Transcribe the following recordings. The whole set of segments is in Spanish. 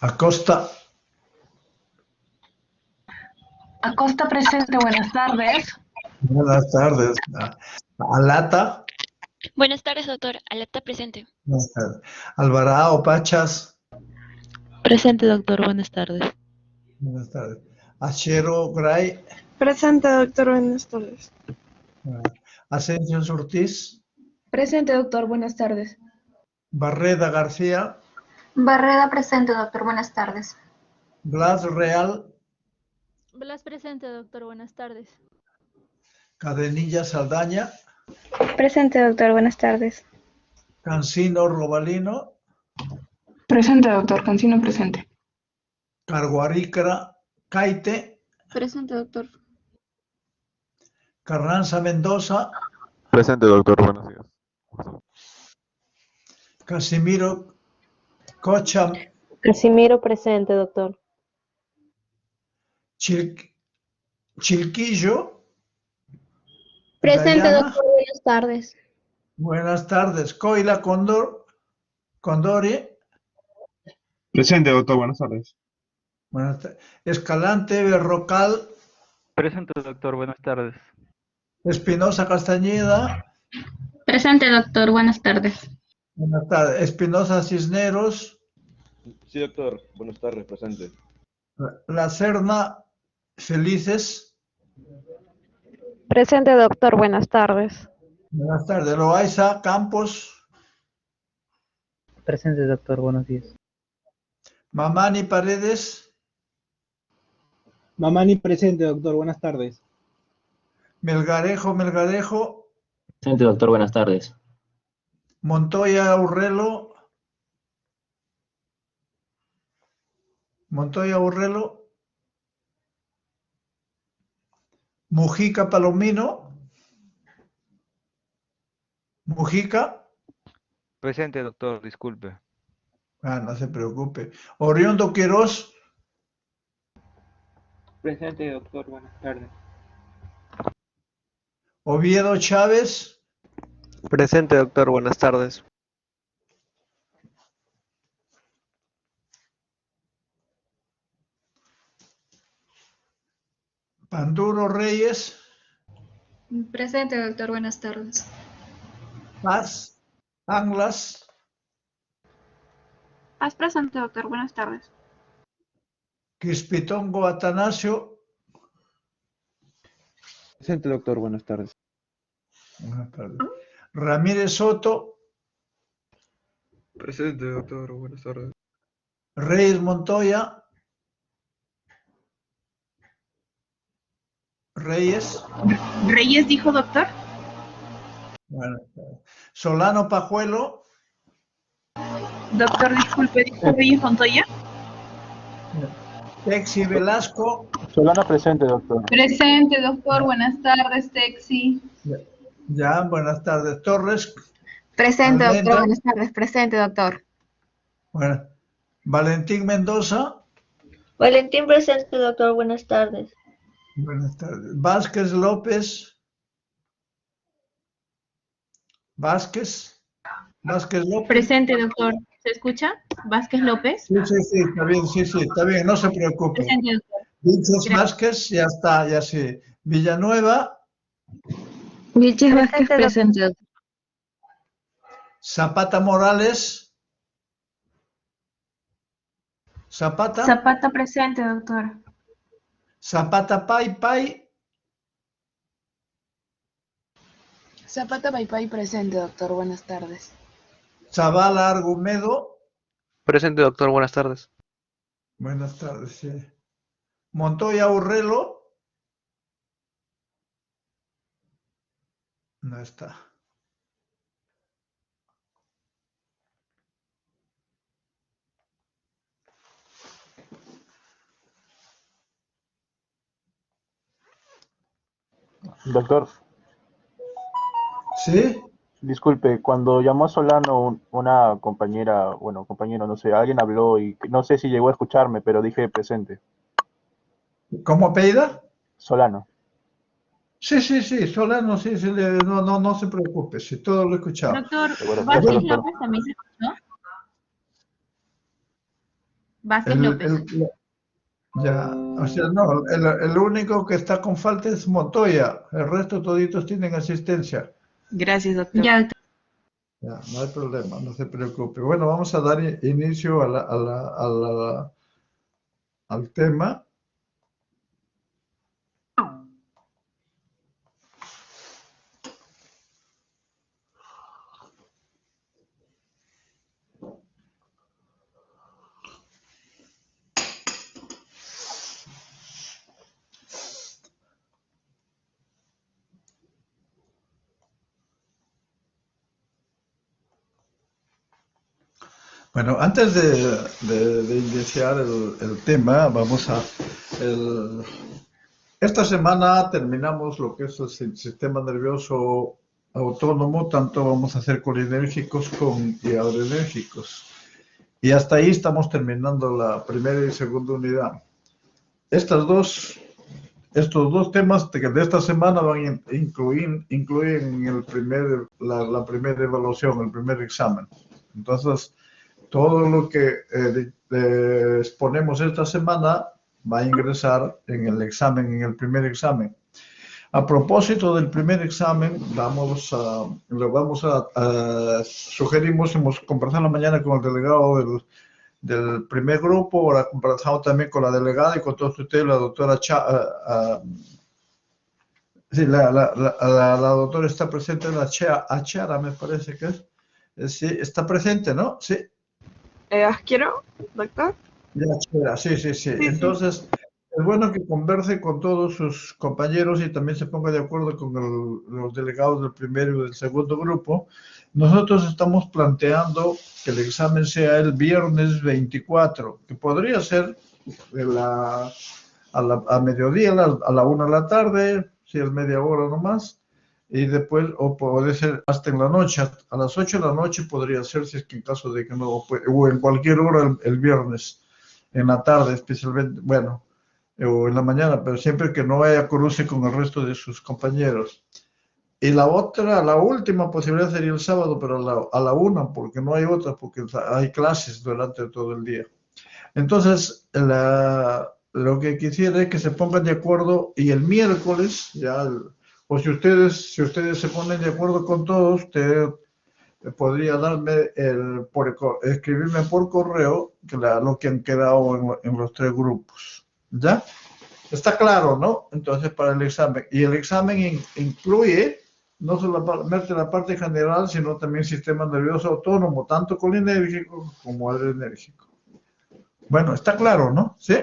Acosta, Acosta presente, buenas tardes. buenas tardes. Alata, Buenas tardes, doctor. Alata presente. buenas tardes. Alvarado Pachas, Presente, doctor. Buenas tardes. buenas tardes. Achero Gray, Presente, doctor. Buenas tardes. Asensio Ortiz, Presente, doctor, buenas tardes. Barreda García, Barreda presente, doctor. Buenas tardes. Blas Real, Blas presente, doctor. Buenas tardes. Cadenilla Saldaña, Presente, doctor. Buenas tardes. Cancino Robalino, Presente, doctor, Cancino presente. Carguarícara Caite, Presente, doctor. Carranza Mendoza, Presente, doctor. Buenos días. Casimiro Cocha Casimiro presente, doctor. Chilquillo, Presente, Dayana, doctor. Buenas tardes. buenas tardes. Coila Condori, Presente, doctor. Buenas tardes. buenas tardes. Escalante Berrocal, Presente, doctor. Buenas tardes. Espinosa Castañeda, Presente, doctor. Buenas tardes. buenas tardes. Espinosa Cisneros, Sí, doctor. Buenas tardes, presente. La Serna Felices, Presente, doctor. Buenas tardes. buenas tardes. Loaiza Campos, Presente, doctor. Buenos días. Mamani Paredes, Mamani presente, doctor. Buenas tardes. Melgarejo, Presente, doctor, buenas tardes. Montoya Urrelo, Mujica Palomino, Mujica, Presente, doctor. Disculpe. no se preocupe. Oriondo Quirós, Presente, doctor. Buenas tardes. Oviedo Chávez, Presente, doctor. Buenas tardes. Panduro Reyes, Presente, doctor. Buenas tardes. Paz, Anglas, Paz presente, doctor. Buenas tardes. Quispitongo Atanasio, Presente, doctor. Buenas tardes. buenas tardes. Ramírez Soto, Presente, doctor. Buenas tardes. Reyes Montoya, Reyes, Reyes dijo, doctor. buenas tardes. Solano Pajuelo, Doctor, disculpe, dijo Reyes Montoya. Texi Velasco, Solana presente, doctor. Presente, doctor, buenas tardes, Texi. ya, buenas tardes. Torres, Presente, Almendra, doctor. Buenas tardes. Presente, doctor. bueno, Valentín Mendoza, Valentín presente, doctor. Buenas tardes. buenas tardes. Vázquez López, Vázquez López. Presente, doctor. ¿Se escucha? Vázquez López. Sí, está bien, sí, está bien, no se preocupe. Presente, doctor. Vilches Vázquez, ya está, ya sí. Villanueva, Vilches Vázquez presente, doctor. Zapata Morales, Zapata, Zapata presente, doctor. Zapata Pai, Zapata Paypay presente, doctor. Buenas tardes. Zavala Argumedo, Presente, doctor. Buenas tardes. buenas tardes, sí. Montoya Urrelo, no está. Doctor, ¿Sí? disculpe, cuando llamó Solano una compañera, bueno, compañero, no sé, alguien habló y no sé si llegó a escucharme, pero dije presente. ¿Cómo apellida? Solano. Sí, Solano, sí, no se preocupe, si todo lo he escuchado. Doctor, Seguro, Vázquez doctor. López también se escuchó. Vázquez El, López. ya, o sea, no, el único que está con falta es Montoya, el resto toditos tienen asistencia. Gracias, doctor. Ya, doctor. Ya, no hay problema, no se preocupe. Bueno, vamos a dar inicio al tema. Bueno, antes de iniciar el tema, vamos a... esta semana terminamos lo que es el sistema nervioso autónomo, tanto vamos a hacer colinérgicos y adrenérgicos. Y hasta ahí estamos terminando la primera y segunda unidad. Estos dos temas de esta semana van a incluyen la primera evaluación, el primer examen. Entonces, todo lo que exponemos esta semana va a ingresar en el primer examen. A propósito del primer examen, sugerimos, hemos conversado en la mañana con el delegado del primer grupo, ahora conversado también con la delegada y con todos ustedes, la doctora sí, la doctora está presente, la Achara, me parece que es. Sí, está presente, ¿no? Sí. ¿Asquiero, doctor? Ya, sí. Entonces, es bueno que converse con todos sus compañeros y también se ponga de acuerdo con los delegados del primero y del segundo grupo. Nosotros estamos planteando que el examen sea el viernes 24, que podría ser a mediodía, a la 1 de la tarde, si es media hora nomás. Y después, o puede ser hasta en la noche, a las 8 de la noche podría ser, si es que en caso de que no, o en cualquier hora el viernes, en la tarde especialmente, bueno, o en la mañana, pero siempre que no haya cruce con el resto de sus compañeros. Y la última posibilidad sería el sábado, pero a la 1, porque no hay otra, porque hay clases durante todo el día. Entonces, lo que quisiera es que se pongan de acuerdo y el miércoles, o si ustedes se ponen de acuerdo con todos, usted podría escribirme por correo lo que han quedado en los tres grupos. ¿Ya? Está claro, ¿no? Entonces, para el examen. Y el examen incluye no solamente la parte general, sino también sistema nervioso autónomo, tanto colinérgico como adrenérgico. Bueno, está claro, ¿no? ¿Sí?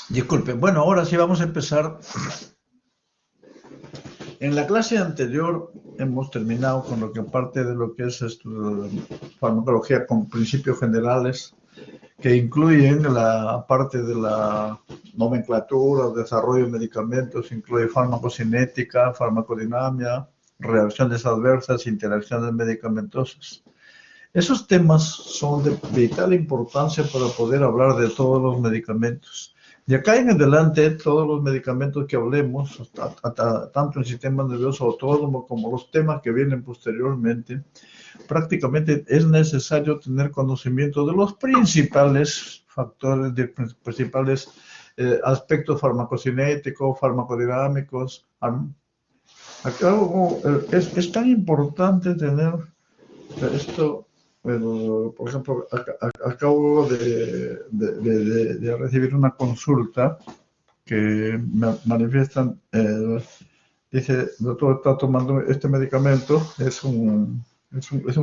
Disculpen, bueno, ahora sí vamos a empezar. En la clase anterior hemos terminado con lo que parte de lo que es farmacología con principios generales, que incluyen la parte de la nomenclatura, desarrollo de medicamentos, incluye farmacocinética, farmacodinamia, reacciones adversas, interacciones medicamentosas. Esos temas son de vital importancia para poder hablar de todos los medicamentos. De acá en adelante, todos los medicamentos que hablemos, tanto el sistema nervioso autónomo como los temas que vienen posteriormente, prácticamente es necesario tener conocimiento de los principales factores, de principales aspectos farmacocinéticos, farmacodinámicos. Es tan importante tener esto. Bueno, por ejemplo, acabo de recibir una consulta que me manifiestan, dice, doctor, está tomando este medicamento, es un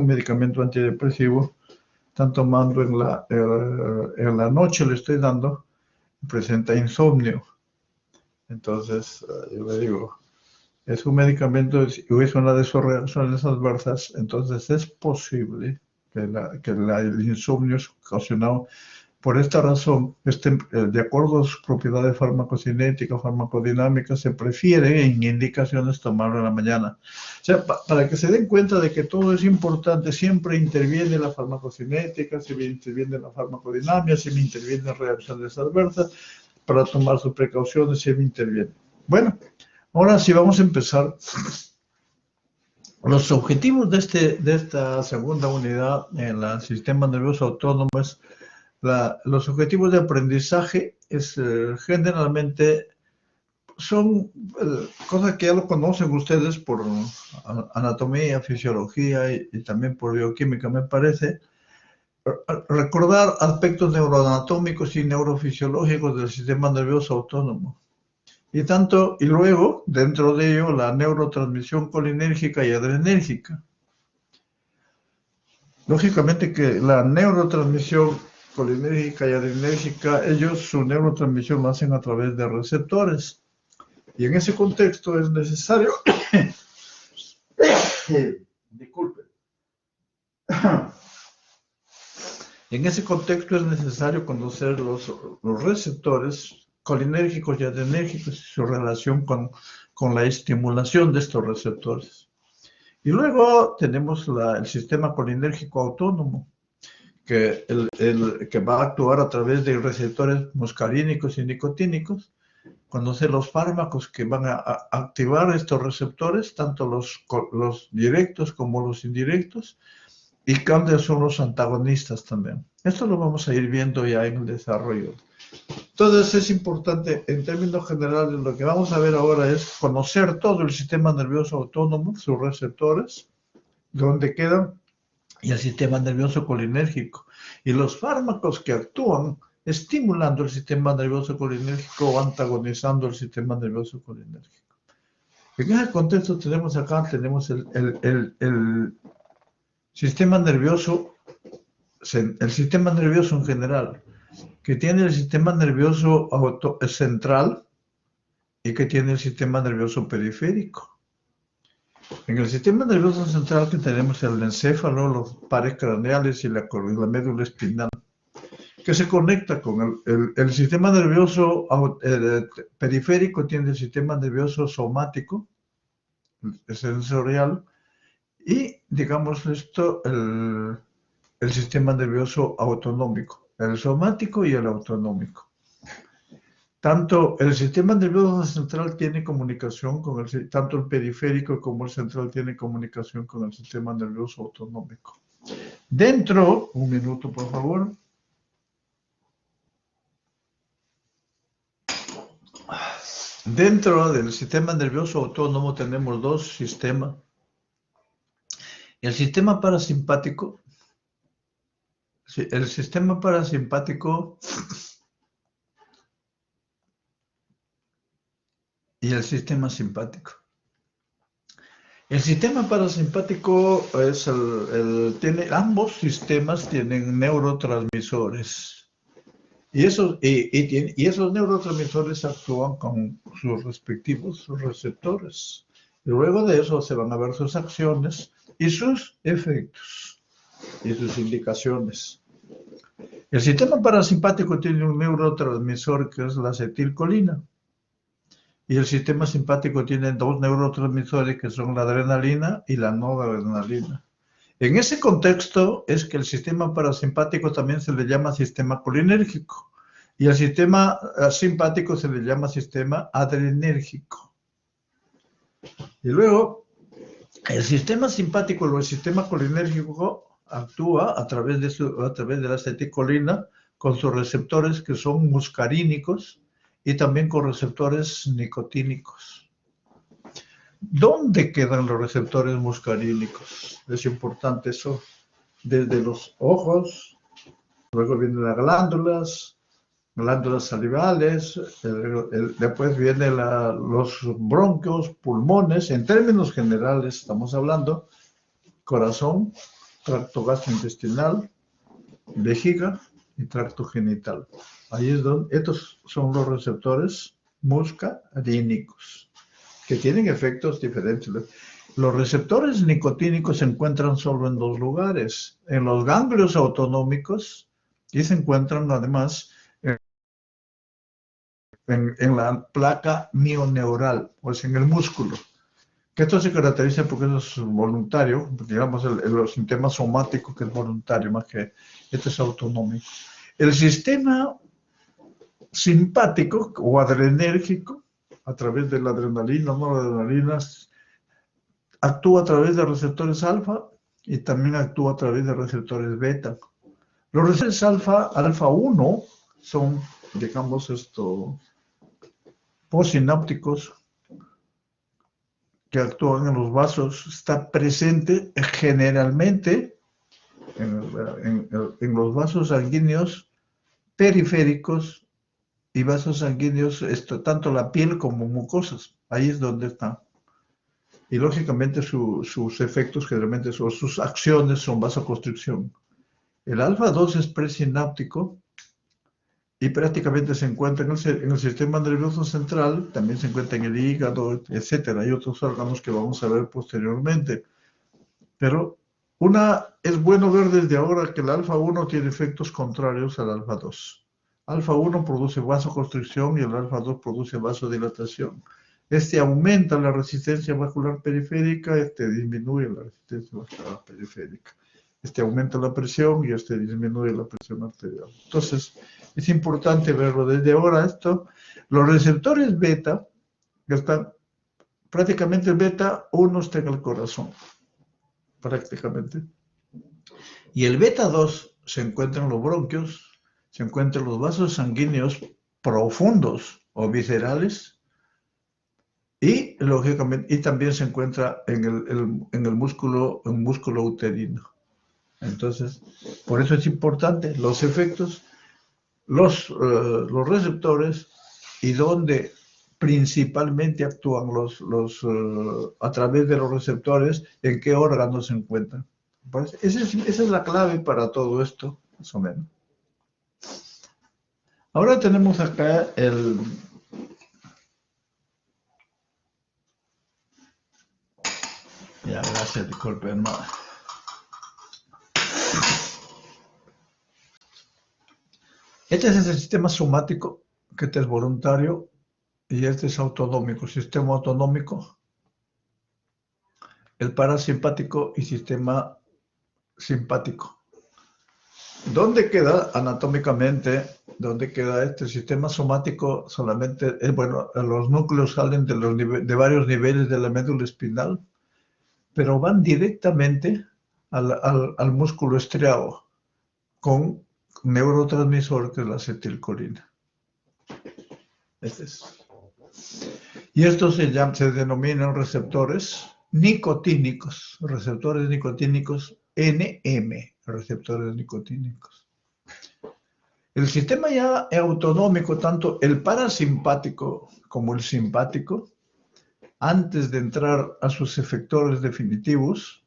medicamento antidepresivo, están tomando en la noche, le estoy dando, presenta insomnio. Entonces, yo le digo, es un medicamento, es una de sus reacciones adversas, entonces es posible que el insomnio es ocasionado por esta razón. De acuerdo a sus propiedades farmacocinéticas, farmacodinámicas, se prefiere en indicaciones tomarlo en la mañana. O sea, para que se den cuenta de que todo es importante, siempre interviene la farmacocinética, siempre interviene la farmacodinamia, siempre intervienen reacciones adversas, para tomar sus precauciones, siempre interviene. Bueno, ahora sí vamos a empezar. Los objetivos de esta segunda unidad en el sistema nervioso autónomo es los objetivos de aprendizaje generalmente son cosas que ya lo conocen ustedes por anatomía, fisiología y también por bioquímica, me parece. Recordar aspectos neuroanatómicos y neurofisiológicos del sistema nervioso autónomo. Y luego, dentro de ello, la neurotransmisión colinérgica y adrenérgica. Lógicamente que la neurotransmisión colinérgica y adrenérgica, su neurotransmisión lo hacen a través de receptores. Y en ese contexto es necesario... Disculpe. En ese contexto es necesario conocer los receptores colinérgicos y adrenérgicos y su relación con la estimulación de estos receptores. Y luego tenemos el sistema colinérgico autónomo, que va a actuar a través de receptores muscarínicos y nicotínicos. Conocer los fármacos que van a activar estos receptores, tanto los directos como los indirectos, y cuáles son los antagonistas también. Esto lo vamos a ir viendo ya en el desarrollo. Entonces es importante, en términos generales, lo que vamos a ver ahora es conocer todo el sistema nervioso autónomo, sus receptores, dónde quedan, y el sistema nervioso colinérgico. Y los fármacos que actúan estimulando el sistema nervioso colinérgico o antagonizando el sistema nervioso colinérgico. En ese contexto tenemos el sistema nervioso en general, que tiene el sistema nervioso central y que tiene el sistema nervioso periférico. En el sistema nervioso central que tenemos el encéfalo, los pares craneales y la médula espinal, que se conecta con el sistema nervioso periférico, tiene el sistema nervioso somático, el sensorial, y, digamos esto, el sistema nervioso autonómico, el somático y el autonómico. Tanto el sistema nervioso central tiene comunicación con tanto el periférico como el central tiene comunicación con el sistema nervioso autonómico. Un minuto por favor. Dentro del sistema nervioso autónomo tenemos dos sistemas. El sistema parasimpático y el sistema parasimpático simpático. El sistema parasimpático ambos sistemas tienen neurotransmisores. Y esos neurotransmisores actúan con sus respectivos receptores. Y luego de eso se van a ver sus acciones y sus efectos y sus indicaciones. El sistema parasimpático tiene un neurotransmisor que es la acetilcolina. Y el sistema simpático tiene dos neurotransmisores que son la adrenalina y la noradrenalina. En ese contexto es que el sistema parasimpático también se le llama sistema colinérgico y el sistema simpático se le llama sistema adrenérgico. Y luego, el sistema simpático o el sistema colinérgico actúa a través de la acetilcolina con sus receptores que son muscarínicos y también con receptores nicotínicos. ¿Dónde quedan los receptores muscarínicos? Es importante eso. Desde los ojos, luego vienen las glándulas salivales, después vienen los bronquios, pulmones. En términos generales estamos hablando corazón, tracto gastrointestinal, vejiga y tracto genital. Ahí es donde estos son los receptores muscarínicos, que tienen efectos diferentes. Los receptores nicotínicos se encuentran solo en dos lugares, en los ganglios autonómicos y se encuentran además en la placa mioneural, pues en el músculo. Que esto se caracteriza porque eso es voluntario, digamos el sistema somático que es voluntario, más que esto es autonómico. El sistema simpático o adrenérgico a través de la adrenalina, noradrenalina, actúa a través de receptores alfa y también actúa a través de receptores beta. Los receptores alfa 1 son, digamos, postsinápticos que actúan en los vasos. Está presente generalmente en los vasos sanguíneos periféricos y vasos sanguíneos, tanto la piel como mucosas. Ahí es donde está. Y lógicamente sus efectos generalmente sus acciones son vasoconstricción. El alfa 2 es presináptico y prácticamente se encuentra en el sistema nervioso central, también se encuentra en el hígado, etcétera. Hay otros órganos que vamos a ver posteriormente. Pero es bueno ver desde ahora que el alfa 1 tiene efectos contrarios al alfa 2. Alfa 1 produce vasoconstricción y el alfa 2 produce vasodilatación. Este aumenta la resistencia vascular periférica, este disminuye la resistencia vascular periférica. Este aumenta la presión y este disminuye la presión arterial. Entonces, es importante verlo desde ahora esto. Los receptores beta, que están prácticamente beta 1 está en el corazón, prácticamente. Y el beta 2 se encuentra en los bronquios, se encuentra en los vasos sanguíneos profundos o viscerales, y lógicamente, y también se encuentra en el músculo uterino. Entonces, por eso es importante los efectos, los receptores y donde principalmente actúan a través de los receptores, en qué órganos se encuentran. Esa es la clave para todo esto, más o menos. Ahora tenemos acá Ya, gracias, disculpen. Este es el sistema somático, que este es voluntario, y este es autonómico. Sistema autonómico, el parasimpático y sistema simpático. ¿Dónde queda anatómicamente? ¿Dónde queda este sistema somático? Solamente, bueno, los núcleos salen de varios niveles de la médula espinal, pero van directamente al músculo estriado con neurotransmisor que es la acetilcolina. Este es. Y estos se denominan receptores nicotínicos, NM, receptores nicotínicos. El sistema ya autonómico, tanto el parasimpático como el simpático, antes de entrar a sus efectores definitivos,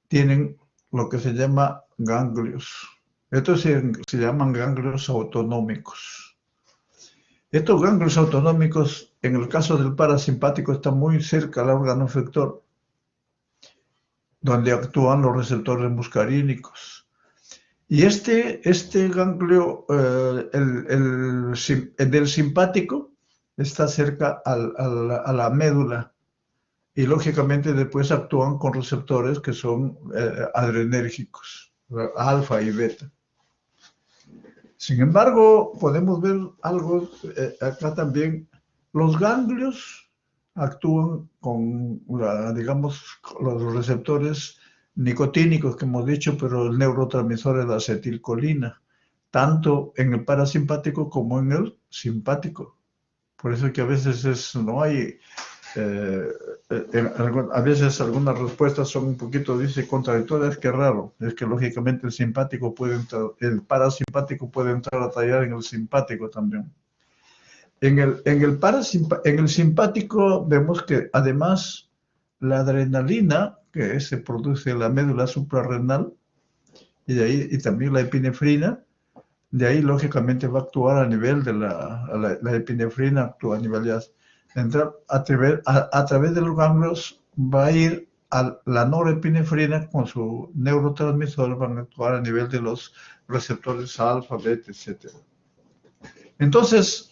tienen lo que se llama ganglios. Estos se llaman ganglios autonómicos. Estos ganglios autonómicos, en el caso del parasimpático, están muy cerca al órgano efector, donde actúan los receptores muscarínicos. Y este ganglio, del simpático, está cerca a la médula. Y lógicamente después actúan con receptores que son adrenérgicos, alfa y beta. Sin embargo, podemos ver algo acá también. Los ganglios actúan con, digamos, los receptores nicotínicos que hemos dicho, pero el neurotransmisor es la acetilcolina, tanto en el parasimpático como en el simpático. Por eso que a veces no hay... a veces algunas respuestas son un poquito, contradictorias, que raro. Es que lógicamente el parasimpático puede entrar a tallar en el simpático también. En el simpático vemos que además la adrenalina, que se produce en la médula suprarrenal, y también la epinefrina, de ahí lógicamente va a actuar a nivel de la epinefrina, actúa a nivel de entrar a través de los ganglios, va a ir a la norepinefrina con su neurotransmisor, van a actuar a nivel de los receptores alfa, beta, etc. Entonces,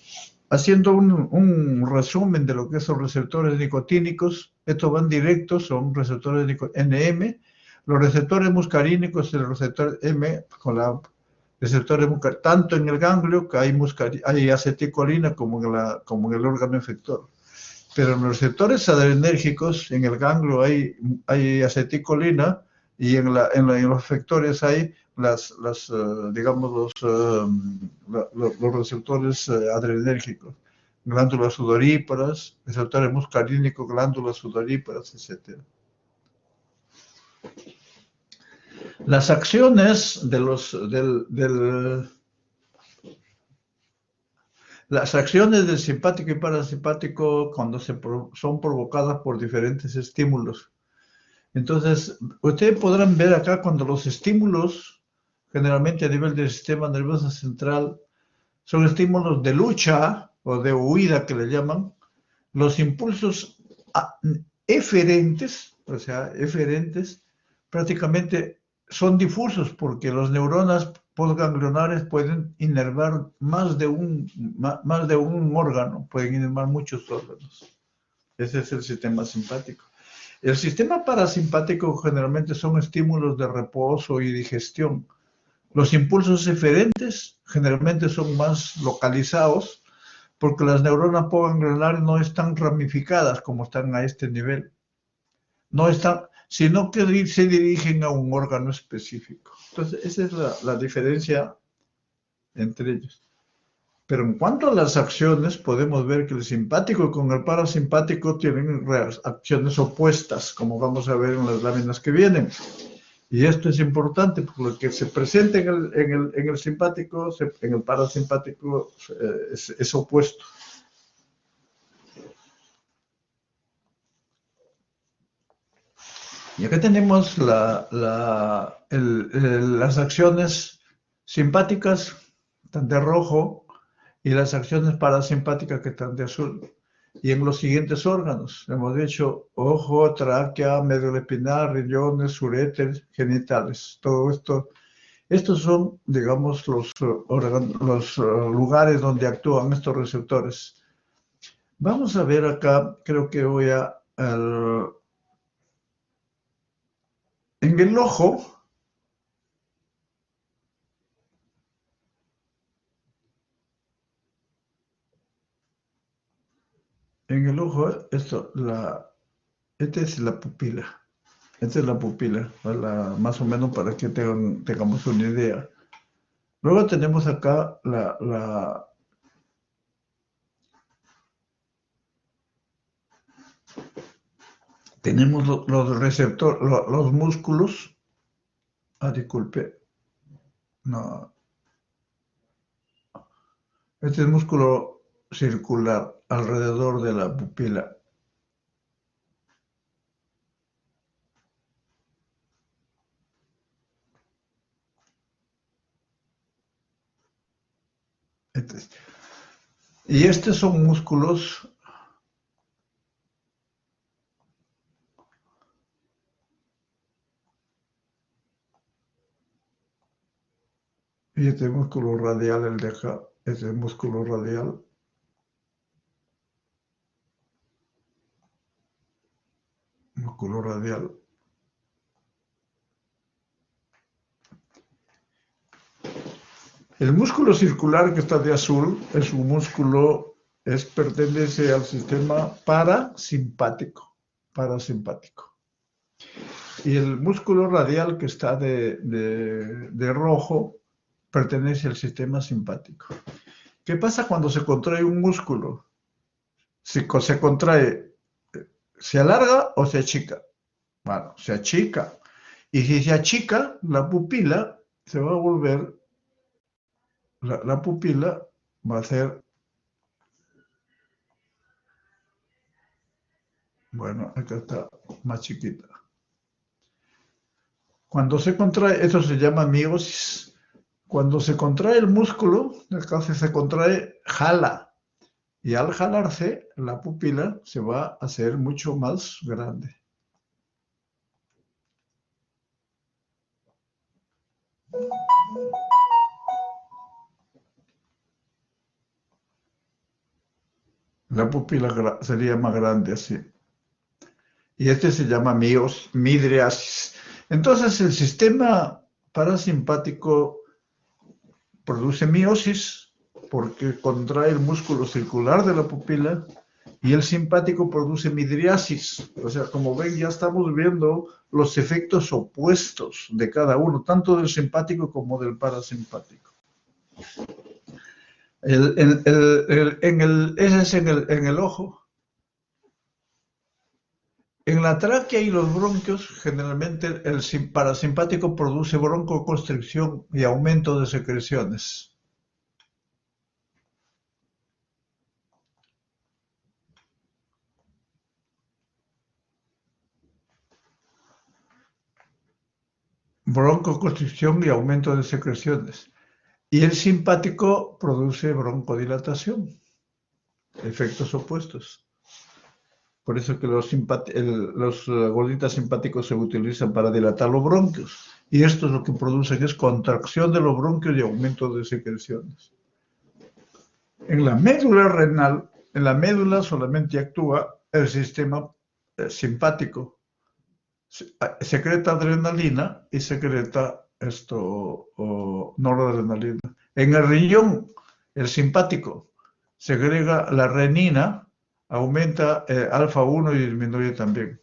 haciendo un resumen de lo que son receptores nicotínicos, estos van directos, son receptores NM, los receptores muscarínicos, el receptor M con la receptores tanto en el ganglio que hay acetilcolina como en el órgano efector. Pero en los receptores adrenérgicos, en el ganglio hay aceticolina y en los efectores hay digamos, los receptores adrenérgicos, glándulas sudoríparas, receptores muscarínicos, glándulas sudoríparas, etc. Las acciones las acciones del simpático y parasimpático cuando son provocadas por diferentes estímulos. Entonces, ustedes podrán ver acá cuando los estímulos, generalmente a nivel del sistema nervioso central, son estímulos de lucha o de huida que le llaman, los impulsos eferentes, o sea, eferentes, prácticamente son difusos porque las neuronas postganglionares pueden inervar más de un órgano, pueden inervar muchos órganos. Ese es el sistema simpático. El sistema parasimpático generalmente son estímulos de reposo y digestión. Los impulsos eferentes generalmente son más localizados porque las neuronas postganglionares no están ramificadas como están a este nivel. No están, sino que se dirigen a un órgano específico. Entonces, esa es la diferencia entre ellos. Pero en cuanto a las acciones, podemos ver que el simpático con el parasimpático tienen acciones opuestas, como vamos a ver en las láminas que vienen. Y esto es importante, porque lo que se presenta en el simpático, en el parasimpático es opuesto. Y acá tenemos las acciones simpáticas, están de rojo, y las acciones parasimpáticas que están de azul. Y en los siguientes órganos, hemos dicho ojo, tráquea, médula espinal, riñones, uréter, genitales. Todo esto, estos son, digamos, los lugares donde actúan estos receptores. Vamos a ver acá, creo que voy en el ojo, esta es la pupila. Esta es la pupila, más o menos para que tengamos una idea. Luego tenemos acá tenemos los receptores, los músculos. Disculpe. No. Este es músculo circular alrededor de la pupila. Y estos son músculos y este músculo radial, el de acá, este músculo radial. Músculo radial. El músculo circular que está de azul es un músculo, pertenece al sistema parasimpático. Y el músculo radial que está de rojo pertenece al sistema simpático. ¿Qué pasa cuando se contrae un músculo? Si se contrae, ¿se alarga o se achica? Bueno, se achica. Y si se achica, la pupila se va a volver, la pupila va a ser, bueno, acá está más chiquita. Cuando se contrae, eso se llama miosis. Cuando se contrae el músculo, acá se contrae, jala. Y al jalarse, la pupila se va a hacer mucho más grande. La pupila sería más grande así. Y este se llama midriasis. Entonces el sistema parasimpático produce miosis porque contrae el músculo circular de la pupila Y el simpático produce midriasis. O sea, como ven, ya estamos viendo los efectos opuestos de cada uno, tanto del simpático como del parasimpático. Ese es en el ojo. En la tráquea y los bronquios, generalmente el parasimpático produce broncoconstricción y aumento de secreciones. Broncoconstricción y aumento de secreciones. Y el simpático produce broncodilatación. Efectos opuestos. Por eso que los gorditas simpáticos se utilizan para dilatar los bronquios. Y esto es lo que produce, que es contracción de los bronquios y aumento de secreciones. En la médula renal, en la médula solamente actúa el sistema simpático. Secreta adrenalina y secreta noradrenalina. En el riñón, el simpático segrega la renina, aumenta alfa-1 y disminuye también.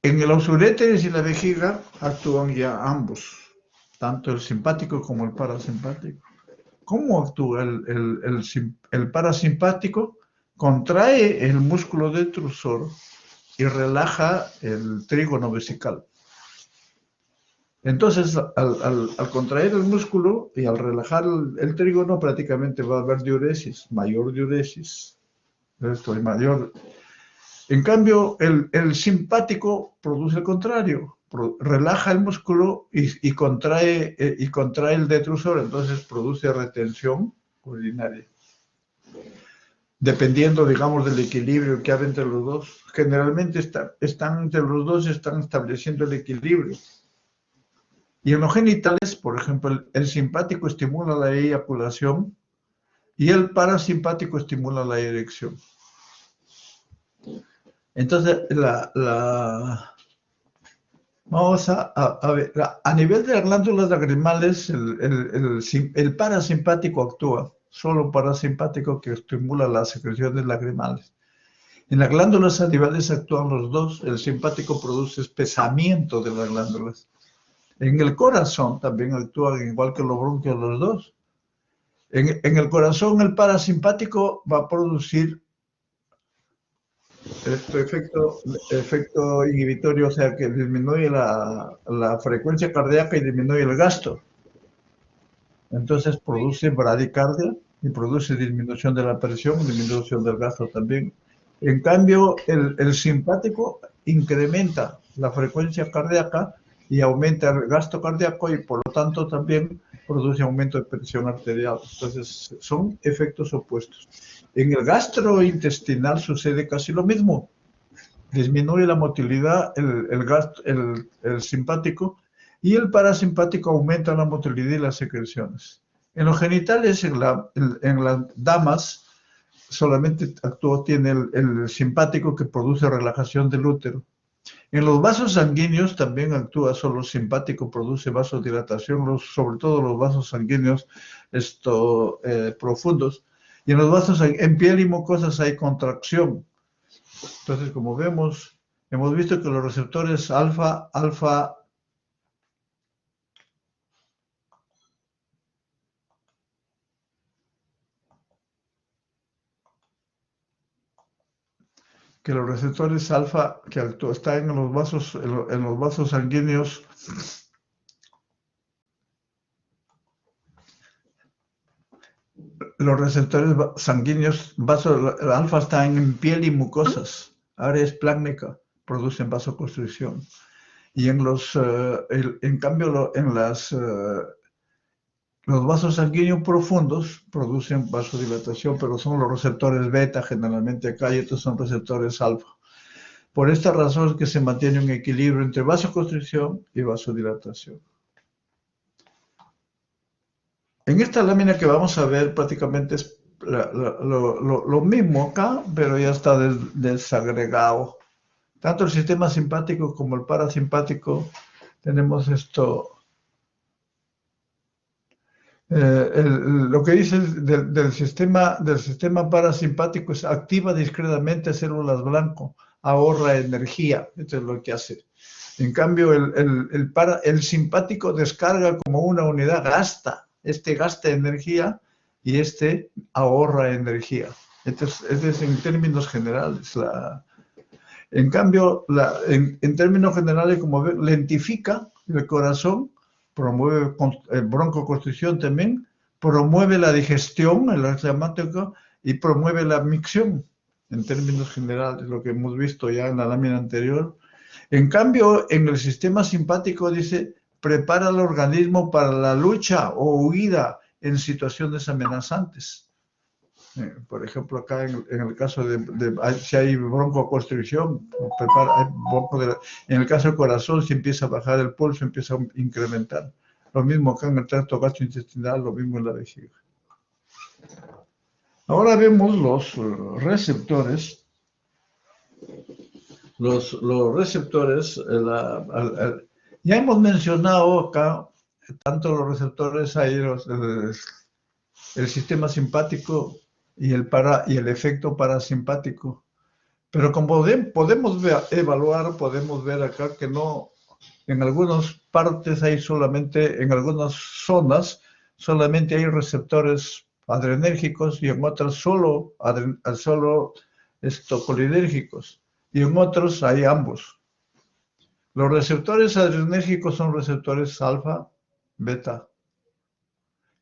En los uréteres y la vejiga actúan ya ambos, tanto el simpático como el parasimpático. ¿Cómo actúa el parasimpático? Contrae el músculo detrusor y relaja el trígono vesical. Entonces, al contraer el músculo y al relajar el trígono, prácticamente va a haber diuresis, mayor diuresis. Esto es mayor. En cambio, el simpático produce el contrario, relaja el músculo y contrae el detrusor, entonces produce retención urinaria. Dependiendo, digamos, del equilibrio que hay entre los dos. Generalmente están entre los dos, están estableciendo el equilibrio. Y en los genitales, por ejemplo, el simpático estimula la eyaculación y el parasimpático estimula la erección. Entonces, vamos a ver, a nivel de las glándulas lagrimales, el parasimpático actúa, solo parasimpático que estimula las secreciones lagrimales. En las glándulas salivales actúan los dos, el simpático produce espesamiento de las glándulas. En el corazón también actúan igual que los bronquios los dos. En el corazón el parasimpático va a producir efecto inhibitorio, o sea que disminuye la frecuencia cardíaca y disminuye el gasto. Entonces produce bradicardia y produce disminución de la presión, disminución del gasto también. En cambio, el simpático incrementa la frecuencia cardíaca y aumenta el gasto cardíaco y por lo tanto también produce aumento de presión arterial. Entonces son efectos opuestos. En el gastrointestinal sucede casi lo mismo. Disminuye la motilidad el simpático y el parasimpático aumenta la motilidad y las secreciones. En los genitales, en las damas, solamente tiene el simpático que produce relajación del útero. En los vasos sanguíneos también actúa solo simpático, produce vasodilatación, sobre todo los vasos sanguíneos profundos. Y en los vasos, en piel y mucosas hay contracción. Entonces, como vemos, hemos visto que los receptores alfa, que están en los vasos sanguíneos, los receptores sanguíneos, alfa están en piel y mucosas, áreas plásmicas, producen vasoconstricción. Y en cambio, los vasos sanguíneos profundos producen vasodilatación, pero son los receptores beta generalmente acá y estos son receptores alfa. Por esta razón es que se mantiene un equilibrio entre vasoconstricción y vasodilatación. En esta lámina que vamos a ver prácticamente es lo mismo acá, pero ya está desagregado. Tanto el sistema simpático como el parasimpático tenemos esto. Lo que dice del sistema parasimpático es activa discretamente células blanco, ahorra energía, esto es lo que hace. En cambio, el simpático descarga como una unidad, gasta energía y ahorra energía. Este es en términos generales. En cambio, en términos generales, como ven, lentifica el corazón, promueve broncoconstricción también, promueve la digestión, el antiinflamatorio, y promueve la micción, en términos generales, lo que hemos visto ya en la lámina anterior. En cambio, en el sistema simpático dice, prepara al organismo para la lucha o huida en situaciones amenazantes. Por ejemplo, acá en el caso si hay broncoconstricción, en el caso del corazón, si empieza a bajar el pulso, empieza a incrementar. Lo mismo acá en el tracto gastrointestinal, lo mismo en la vejiga. Ahora vemos los receptores. Los receptores, ya hemos mencionado acá, tanto los receptores, hay el sistema simpático y el efecto parasimpático. Pero como podemos evaluar, podemos ver acá que no, en algunas partes hay solamente, en algunas zonas, solamente hay receptores adrenérgicos y en otras solo colinérgicos. Y en otros hay ambos. Los receptores adrenérgicos son receptores alfa, beta.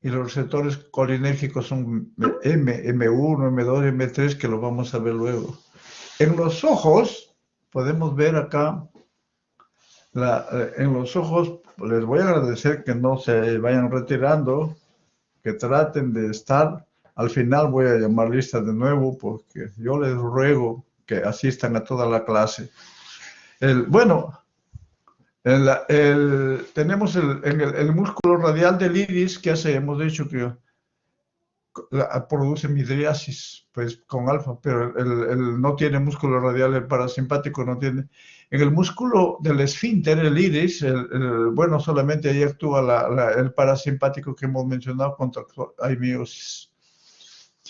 Y los receptores colinérgicos son M1, M2, M3, que lo vamos a ver luego. En los ojos, podemos ver acá, en los ojos, les voy a agradecer que no se vayan retirando, que traten de estar. Al final voy a llamar lista de nuevo, porque yo les ruego que asistan a toda la clase. Tenemos el músculo radial del iris, que hemos dicho que produce midriasis, pues con alfa, pero no tiene músculo radial, el parasimpático no tiene. En el músculo del esfínter, el iris, solamente ahí actúa el parasimpático que hemos mencionado, hay miosis.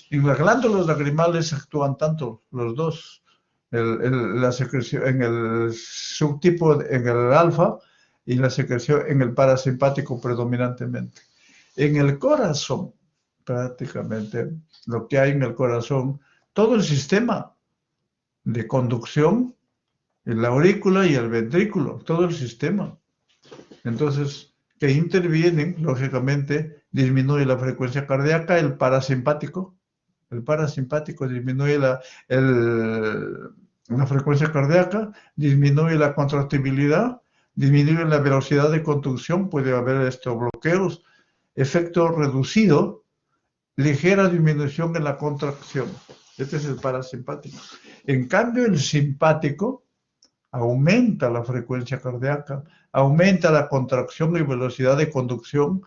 En las glándulas lagrimales actúan tanto los dos, la secreción en el subtipo, en el alfa, y la secreción en el parasimpático predominantemente. En el corazón, prácticamente, lo que hay en el corazón, todo el sistema de conducción, la aurícula y el ventrículo, todo el sistema. Entonces, que intervienen, lógicamente, disminuye la frecuencia cardíaca, el parasimpático disminuye la frecuencia cardíaca, disminuye la contractibilidad, disminuye la velocidad de conducción, puede haber bloqueos, efecto reducido, ligera disminución en la contracción. Este es el parasimpático. En cambio, el simpático aumenta la frecuencia cardíaca, aumenta la contracción y velocidad de conducción,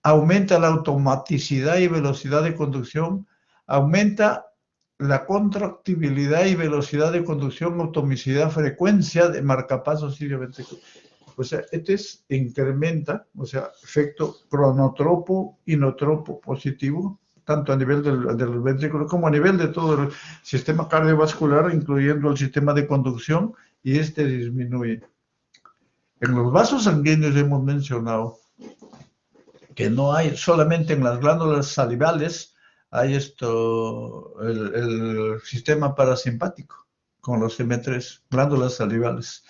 aumenta la automaticidad y velocidad de conducción, aumenta la contractibilidad y velocidad de conducción, atomicidad, frecuencia de marcapasos ventricular. O sea, incrementa, efecto cronotropo, inotropo positivo, tanto a nivel del ventrículo como a nivel de todo el sistema cardiovascular, incluyendo el sistema de conducción, y disminuye. En los vasos sanguíneos hemos mencionado que no hay, solamente en las glándulas salivales, hay el sistema parasimpático con los M3, glándulas salivales.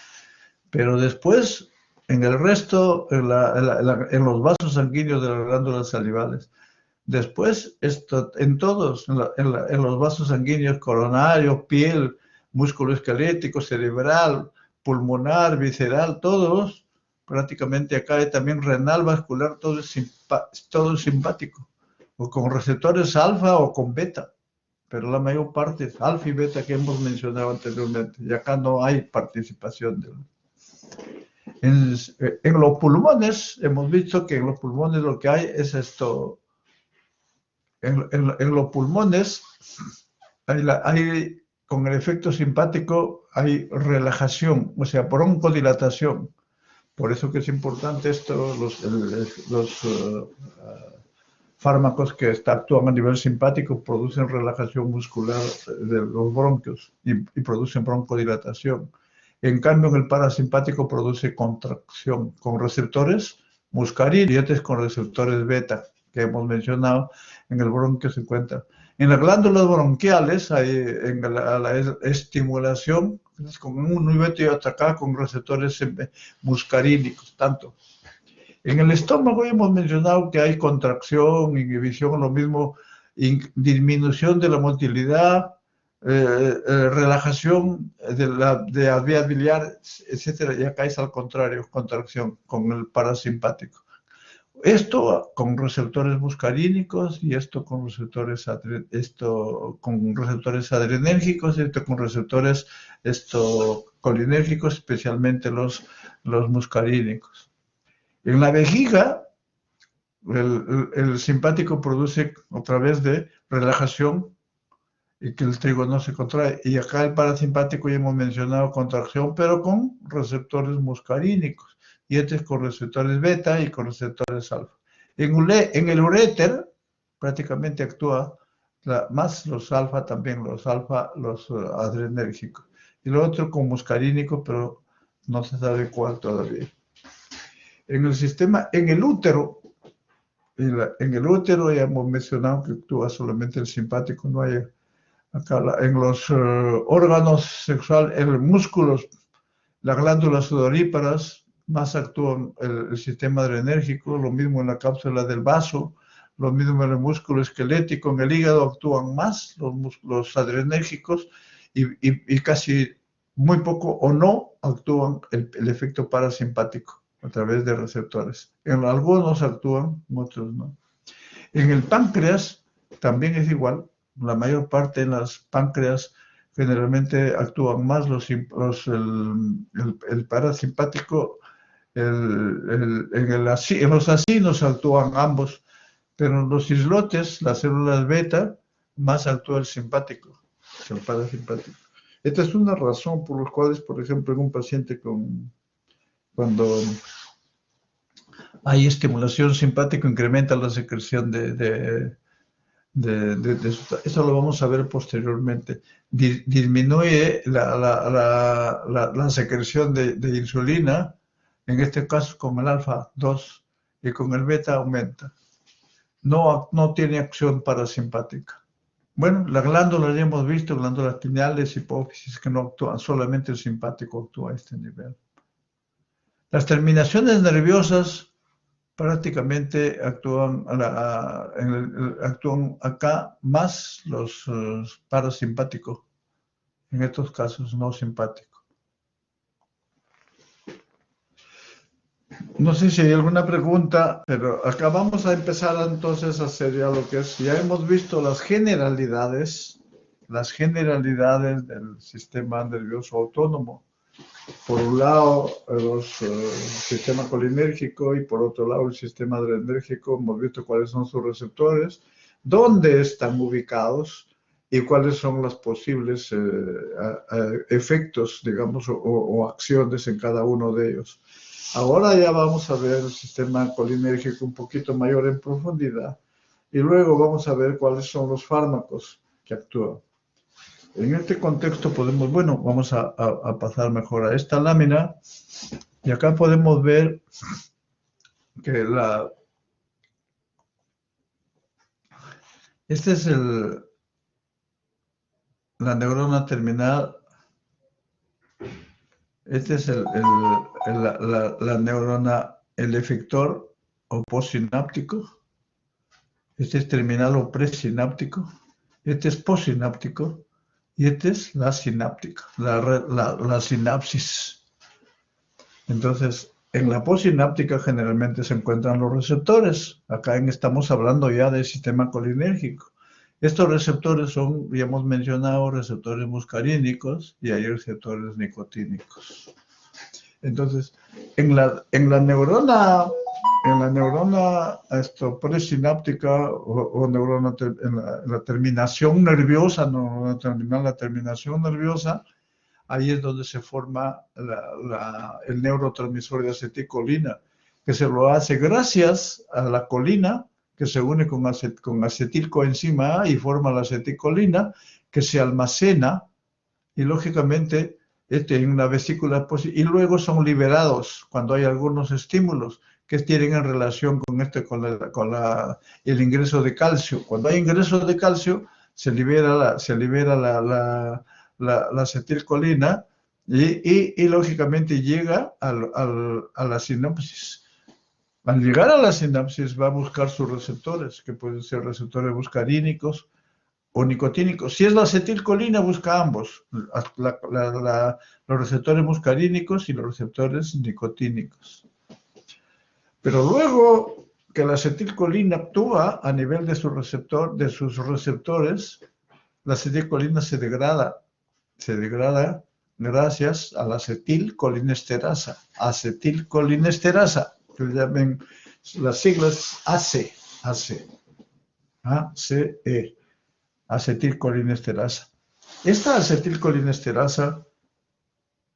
Pero después, en el resto, en los vasos sanguíneos de las glándulas salivales, después, en todos, en los vasos sanguíneos coronarios, piel, músculo esquelético, cerebral, pulmonar, visceral, todos, prácticamente acá hay también renal, vascular, todo es simpático, o con receptores alfa o con beta, pero la mayor parte es alfa y beta que hemos mencionado anteriormente, y acá no hay participación de en los pulmones, hemos visto que en los pulmones lo que hay es en los pulmones hay con el efecto simpático hay relajación, broncodilatación. Por eso que es importante fármacos que actúan a nivel simpático, producen relajación muscular de los bronquios y producen broncodilatación. En cambio, en el parasimpático produce contracción con receptores muscarínicos y con receptores beta, que hemos mencionado, en el bronquio se encuentra. En las glándulas bronquiales, hay en la estimulación, con un nivel y hasta acá, con receptores muscarínicos, tanto. En el estómago hemos mencionado que hay contracción, inhibición, lo mismo, disminución de la motilidad, relajación de la vía biliar, etcétera, y acá es al contrario, contracción con el parasimpático. Esto con receptores muscarínicos y esto con receptores adrenérgicos, esto con receptores colinérgicos, especialmente los muscarínicos. En la vejiga, el simpático produce a través de relajación y que el trigo no se contrae. Y acá el parasimpático ya hemos mencionado contracción, pero con receptores muscarínicos. Y este es con receptores beta y con receptores alfa. En el uréter prácticamente actúa más los alfa, también los adrenérgicos. Y lo otro con muscarínico, pero no se sabe cuál todavía. En el útero, ya hemos mencionado que actúa solamente el simpático, no hay acá en los órganos sexuales, en los músculos, las glándulas sudoríparas, más actúan el sistema adrenérgico, lo mismo en la cápsula del vaso, lo mismo en el músculo esquelético, en el hígado actúan más los adrenérgicos y casi muy poco o no actúan el efecto parasimpático a través de receptores. En algunos actúan, en otros no. En el páncreas también es igual, la mayor parte en las páncreas generalmente actúan más el parasimpático. En los acinos actúan ambos, pero en los islotes, las células beta, más actúa el simpático que el parasimpático. Esta es una razón por la cual, por ejemplo, en un paciente cuando hay estimulación simpática, incrementa la secreción eso lo vamos a ver posteriormente. Disminuye la secreción de insulina, en este caso con el alfa 2, y con el beta aumenta. No tiene acción parasimpática. Bueno, las glándulas ya hemos visto, glándulas pineales, hipófisis, que no actúan, solamente el simpático actúa a este nivel. Las terminaciones nerviosas prácticamente actúan acá más los parasimpáticos, en estos casos no simpáticos. No sé si hay alguna pregunta, pero acá vamos a empezar entonces a hacer ya lo que es, ya hemos visto las generalidades del sistema nervioso autónomo. Por un lado, el sistema colinérgico y por otro lado, el sistema adrenérgico. Hemos visto cuáles son sus receptores, dónde están ubicados y cuáles son los posibles efectos, digamos, o acciones en cada uno de ellos. Ahora ya vamos a ver el sistema colinérgico un poquito mayor en profundidad y luego vamos a ver cuáles son los fármacos que actúan. En este contexto podemos, bueno, vamos a pasar mejor a esta lámina y acá podemos ver que este es la neurona terminal. Este es la neurona, el efector o postsináptico. Este es terminal o presináptico. Este es postsináptico. Y esta es la sináptica, la sinapsis. Entonces, en la postsináptica generalmente se encuentran los receptores. Acá estamos hablando ya del sistema colinérgico. Estos receptores son, ya hemos mencionado, receptores muscarínicos y hay receptores nicotínicos. Entonces, en la neurona presináptica o neurona en la terminación nerviosa, no terminal, la terminación nerviosa, ahí es donde se forma el neurotransmisor de acetilcolina, que se lo hace gracias a la colina que se une con acetilcoenzima A y forma la acetilcolina, que se almacena y lógicamente en una vesícula y luego son liberados cuando hay algunos estímulos que tienen en relación con el ingreso de calcio. Cuando hay ingreso de calcio, se libera la acetilcolina y lógicamente llega a la sinapsis. Al llegar a la sinapsis va a buscar sus receptores, que pueden ser receptores muscarínicos o nicotínicos. Si es la acetilcolina, busca ambos, los receptores muscarínicos y los receptores nicotínicos. Pero luego que la acetilcolina actúa a nivel de sus receptores, la acetilcolina se degrada gracias a la acetilcolinesterasa. Acetilcolinesterasa, que le llaman las siglas ACE, acetilcolinesterasa. Esta acetilcolinesterasa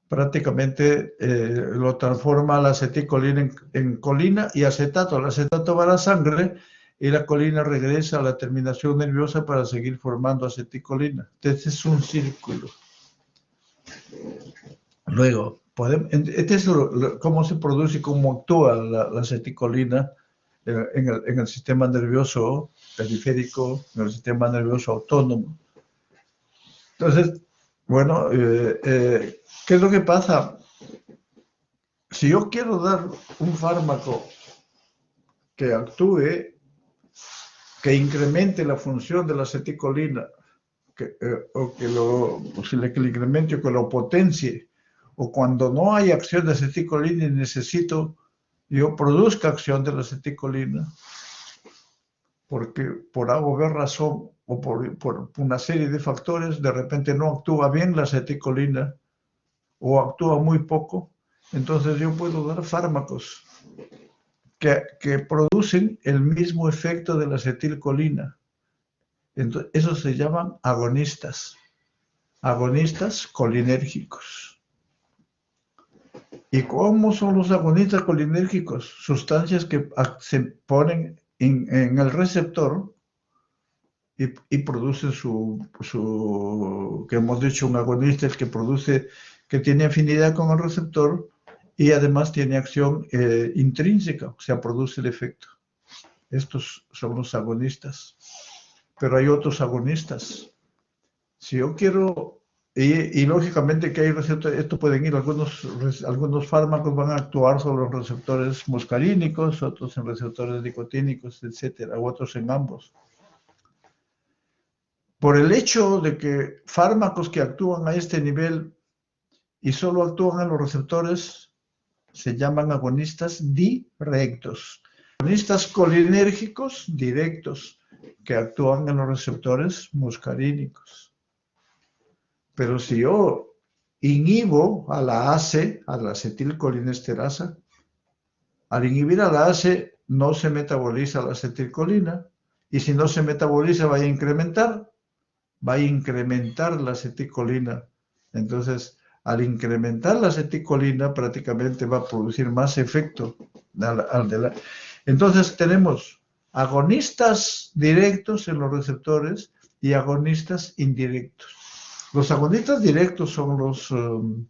prácticamente lo transforma la acetilcolina en colina y acetato. El acetato va a la sangre y la colina regresa a la terminación nerviosa para seguir formando acetilcolina. Este es un círculo. Luego, este es cómo se produce y cómo actúa la acetilcolina en el sistema nervioso periférico, en el sistema nervioso autónomo. Entonces, bueno, ¿qué es lo que pasa? Si yo quiero dar un fármaco que actúe, que incremente la función de la acetilcolina, o que lo incremente o que lo potencie, o cuando no hay acción de acetilcolina y necesito yo produzca acción de la acetilcolina, porque por A o B razón o por una serie de factores, de repente no actúa bien la acetilcolina o actúa muy poco, entonces yo puedo dar fármacos que producen el mismo efecto de la acetilcolina. Entonces, esos se llaman agonistas colinérgicos. ¿Y cómo son los agonistas colinérgicos? Sustancias que se ponen en el receptor y producen que hemos dicho, un agonista es que tiene afinidad con el receptor y además tiene acción intrínseca, o sea, produce el efecto. Estos son los agonistas. Pero hay otros agonistas. Si yo quiero, y lógicamente que hay receptores, esto pueden ir, algunos fármacos van a actuar sobre los receptores muscarínicos, otros en receptores nicotínicos, etcétera, u otros en ambos. Por el hecho de que fármacos que actúan a este nivel y solo actúan en los receptores, se llaman agonistas directos. Agonistas colinérgicos directos, que actúan en los receptores muscarínicos. Pero si yo inhibo a la ACE, a la acetilcolinesterasa, al inhibir a la ACE no se metaboliza la acetilcolina, y si no se metaboliza va a incrementar la acetilcolina. Entonces, al incrementar la acetilcolina prácticamente va a producir más efecto. Entonces tenemos agonistas directos en los receptores y agonistas indirectos. Los agonistas directos son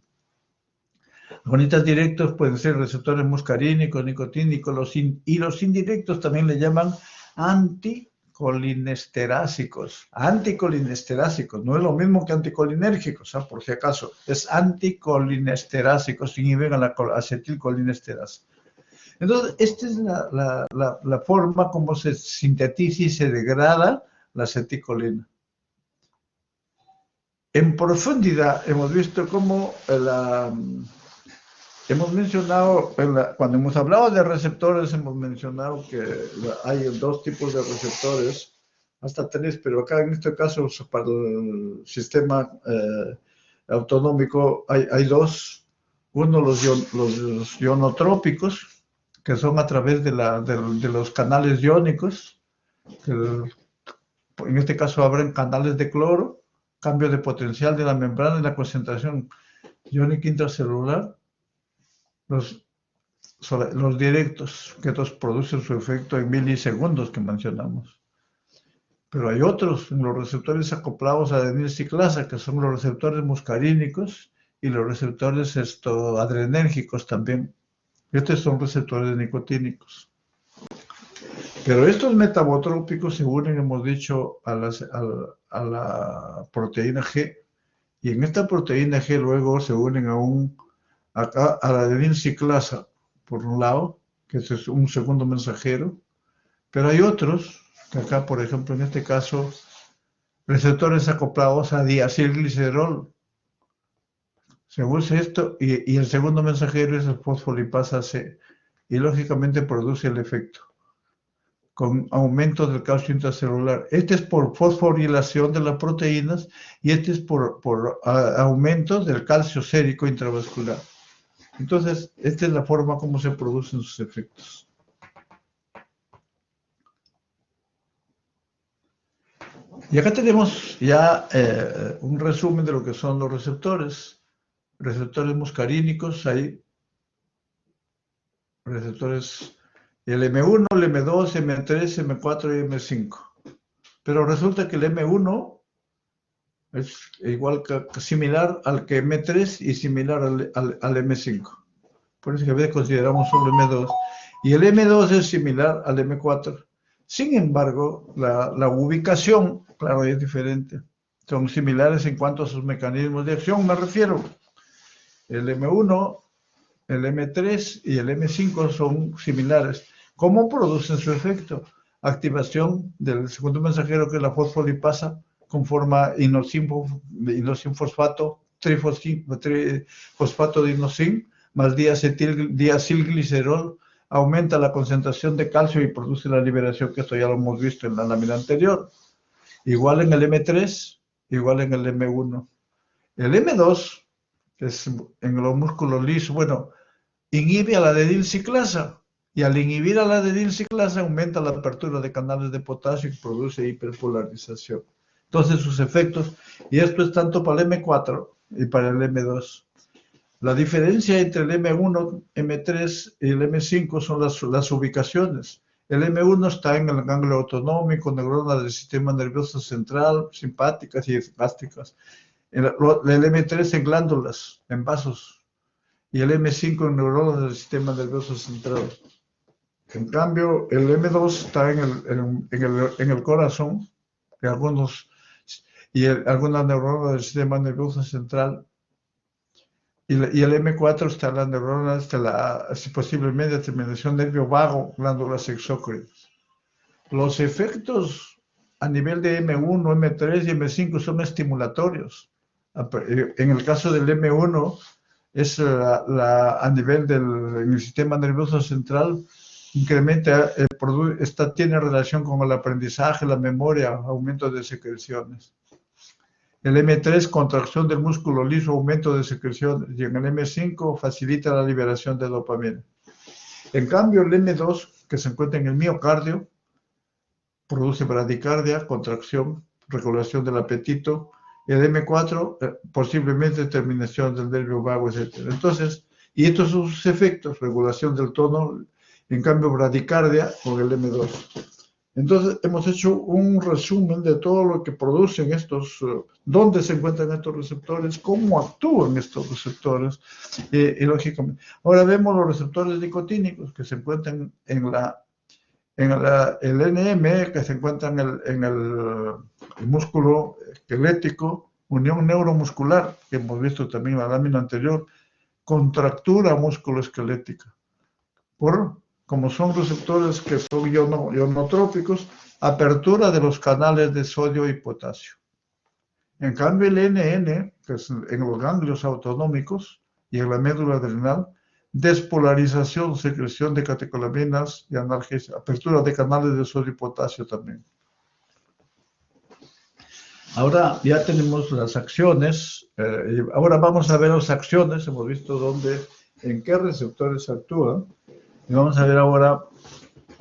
agonistas directos pueden ser receptores muscarínicos, nicotínicos, y los indirectos también le llaman anticolinesterásicos. Anticolinesterásicos, no es lo mismo que anticolinérgicos, por si acaso, es anticolinesterásicos, inhiben a la acetilcolinesterasa. Entonces, esta es la forma como se sintetiza y se degrada la acetilcolina. En profundidad hemos visto cómo hemos mencionado, cuando hemos hablado de receptores, hemos mencionado que hay dos tipos de receptores, hasta 3, pero acá en este caso para el sistema autonómico hay 2. Uno, los ionotrópicos, que son a través de los canales iónicos, en este caso abren canales de cloro, cambio de potencial de la membrana y la concentración iónica intracelular. los directos, que estos producen su efecto en milisegundos que mencionamos. Pero hay otros, los receptores acoplados a adenilciclasa, que son los receptores muscarínicos y los receptores adrenérgicos también. Estos son receptores nicotínicos. Pero estos metabotrópicos se unen, hemos dicho, a la proteína G. Y en esta proteína G luego se unen a la adenilciclasa, por un lado, que es un segundo mensajero. Pero hay otros, que acá, por ejemplo, en este caso, receptores acoplados a diacilglicerol. Se usa esto y el segundo mensajero es el fosfolipasa C. Y lógicamente produce el efecto con aumento del calcio intracelular. Este es por fosforilación de las proteínas y este es por aumento del calcio sérico intravascular. Entonces, esta es la forma como se producen sus efectos. Y acá tenemos ya un resumen de lo que son los receptores. Receptores muscarínicos, hay receptores el M1, el M2, M3, M4 y M5. Pero resulta que el M1 es igual similar al que M3 y similar al M5. Por eso que a veces consideramos solo M2. Y el M2 es similar al M4. Sin embargo, la ubicación, claro, es diferente. Son similares en cuanto a sus mecanismos de acción, me refiero. El M1, el M3 y el M5 son similares. ¿Cómo producen su efecto? Activación del segundo mensajero, que es la fosfolipasa, con forma inosin-fosfato, trifosfato de inosin, más diacilglicerol, aumenta la concentración de calcio y produce la liberación, que esto ya lo hemos visto en la lámina anterior. Igual en el M3, igual en el M1. El M2, que es en los músculos lisos, bueno, inhibe a la adenilciclasa. Y al inhibir a la adenilciclasa aumenta la apertura de canales de potasio y produce hiperpolarización. Entonces sus efectos, y esto es tanto para el M4 y para el M2. La diferencia entre el M1, M3 y el M5 son las ubicaciones. El M1 está en el ganglio autonómico, neuronas del sistema nervioso central, simpáticas y gástricas. El M3 en glándulas, en vasos. Y el M5 en neuronas del sistema nervioso central. En cambio, el M2 está en el corazón, algunas neuronas del sistema nervioso central, y el M4 está en las neuronas posiblemente de terminación nervio vago, glándulas exócrinas. Los efectos a nivel de M1, M3 y M5 son estimulatorios. En el caso del M1, es a nivel en el sistema nervioso central, incrementa, tiene relación con el aprendizaje, la memoria, aumento de secreciones. El M3, contracción del músculo liso, aumento de secreciones. Y en el M5, facilita la liberación de dopamina. En cambio, el M2, que se encuentra en el miocardio, produce bradicardia, contracción, regulación del apetito. El M4, posiblemente terminación del nervio vago, etc. Entonces, y estos son sus efectos, regulación del tono, en cambio bradicardia con el M2. Entonces, hemos hecho un resumen de todo lo que producen estos, dónde se encuentran estos receptores, cómo actúan estos receptores, y lógicamente. Ahora vemos los receptores nicotínicos que se encuentran en el NM, que se encuentran en el músculo esquelético, unión neuromuscular, que hemos visto también en la lámina anterior, contractura musculoesquelética. Como son receptores que son ionotrópicos, apertura de los canales de sodio y potasio. En cambio, el NN, que es en los ganglios autonómicos y en la médula adrenal, despolarización, secreción de catecolaminas y analgesia, apertura de canales de sodio y potasio también. Ahora ya tenemos las acciones, ahora vamos a ver las acciones, hemos visto en qué receptores actúan, y vamos a ver ahora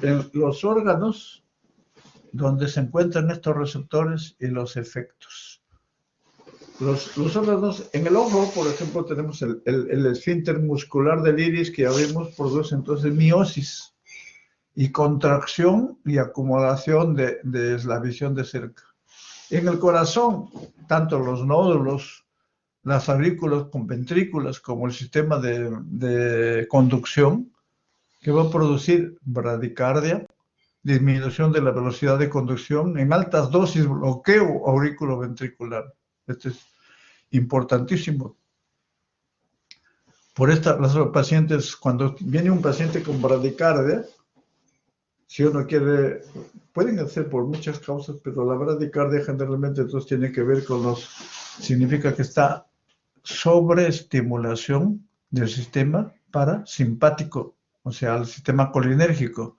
en los órganos donde se encuentran estos receptores y los efectos. Los órganos, en el ojo, por ejemplo, tenemos el esfínter muscular del iris que abrimos, produce entonces miosis y contracción y acumulación de la visión de cerca. En el corazón, tanto los nódulos, las aurículas con ventrículas, como el sistema de conducción, que va a producir bradicardia, disminución de la velocidad de conducción, en altas dosis bloqueo auriculoventricular. Esto es importantísimo. Por los pacientes, cuando viene un paciente con bradicardia, si uno quiere, pueden hacer por muchas causas, pero la bradicardia generalmente entonces tiene que ver con significa que está sobreestimulación del sistema parasimpático, o sea, el sistema colinérgico.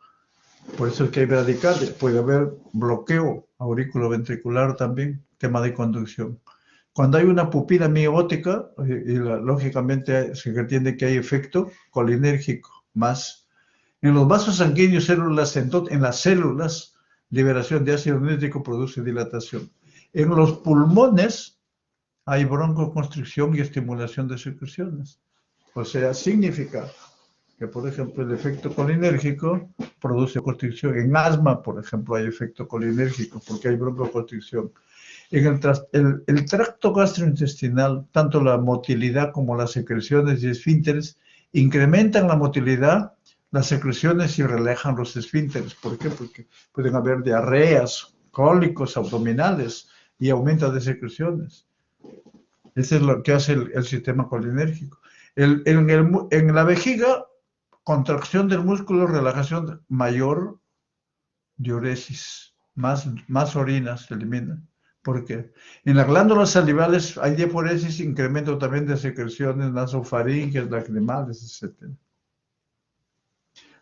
Por eso es que hay bradicardia. Puede haber bloqueo auriculoventricular también, tema de conducción. Cuando hay una pupila miótica, lógicamente se entiende que hay efecto colinérgico más. En los vasos sanguíneos, en las células, liberación de ácido nítrico produce dilatación. En los pulmones hay broncoconstricción y estimulación de secreciones. O sea, significa que, por ejemplo, el efecto colinérgico produce constricción. En asma, por ejemplo, hay efecto colinérgico porque hay broncoconstricción. En el tracto gastrointestinal, tanto la motilidad como las secreciones y esfínteres incrementan la motilidad, las secreciones y relajan los esfínteres. ¿Por qué? Porque pueden haber diarreas, cólicos abdominales y aumento de secreciones. Eso es lo que hace el sistema colinérgico. En la vejiga, contracción del músculo, relajación, mayor diuresis, más orinas se eliminan. ¿Por qué? En las glándulas salivales hay diaforesis, incremento también de secreciones nasofaringes, lacrimales, etc.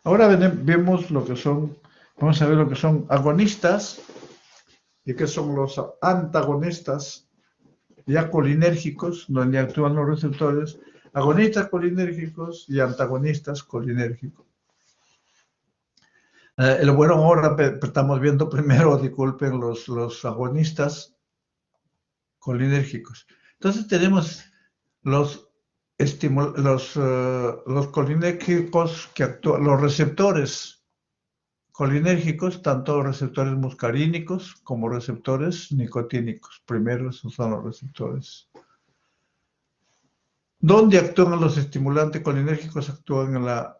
Ahora vemos lo que son, vamos a ver lo que son agonistas y qué son los antagonistas ya colinérgicos, donde actúan los receptores, agonistas colinérgicos y antagonistas colinérgicos. Bueno, ahora estamos viendo primero, disculpen, los agonistas colinérgicos. Entonces tenemos los colinérgicos que actúan, los receptores colinérgicos, tanto receptores muscarínicos como receptores nicotínicos. Primero esos son los receptores. ¿Dónde actúan los estimulantes colinérgicos? Actúan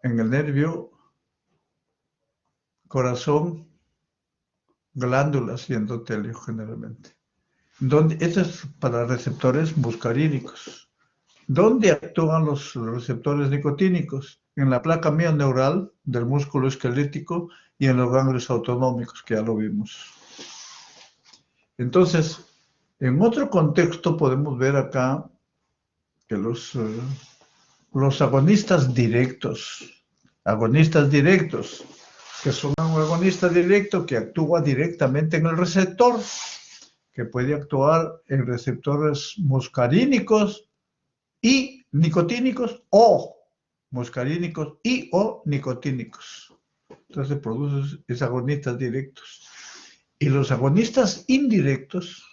en el nervio, corazón, glándulas y endotelio generalmente. Esto es para receptores muscarínicos. ¿Dónde actúan los receptores nicotínicos? En la placa mioneural del músculo esquelético y en los ganglios autonómicos, que ya lo vimos. Entonces, en otro contexto podemos ver acá que los agonistas directos, que son un agonista directo que actúa directamente en el receptor, que puede actuar en receptores muscarínicos y nicotínicos o muscarínicos y o nicotínicos. Entonces produce esos agonistas directos. Y los agonistas indirectos,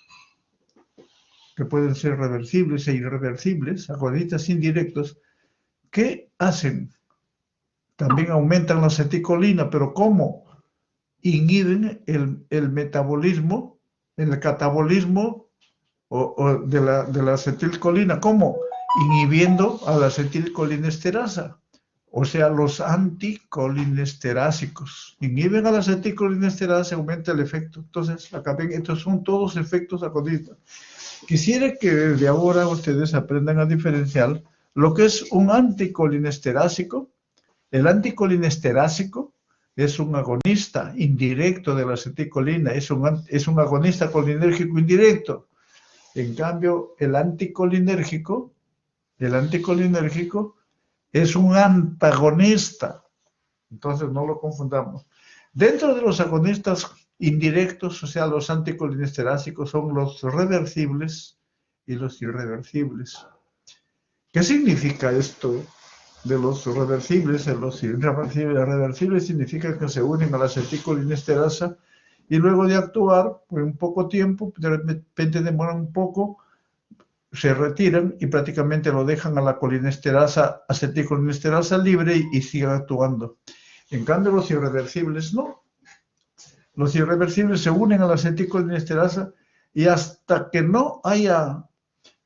que pueden ser reversibles e irreversibles, agonistas indirectos, ¿qué hacen? También aumentan la acetilcolina, pero ¿cómo? Inhiben el metabolismo, el catabolismo de la acetilcolina. ¿Cómo? Inhibiendo a la acetilcolinesterasa, o sea, los anticolinesterásicos. Inhiben a la acetilcolinesterasa, aumenta el efecto. Entonces, acá ven, estos son todos efectos agonistas. Quisiera que desde ahora ustedes aprendan a diferenciar lo que es un anticolinesterásico. El anticolinesterásico es un agonista indirecto de la acetilcolina, es un agonista colinérgico indirecto. En cambio, el anticolinérgico es un antagonista. Entonces, no lo confundamos. Dentro de los agonistas indirectos, o sea, los anticolinesterásicos, son los reversibles y los irreversibles. ¿Qué significa esto de los reversibles? Los irreversibles significa que se unen a la acetilcolinesterasa y luego de actuar por un poco tiempo, de repente demoran un poco, se retiran y prácticamente lo dejan a la colinesterasa, acetilcolinesterasa libre y sigue actuando. En cambio, los irreversibles no. Los irreversibles se unen a la acetilcolinesterasa y hasta que no haya,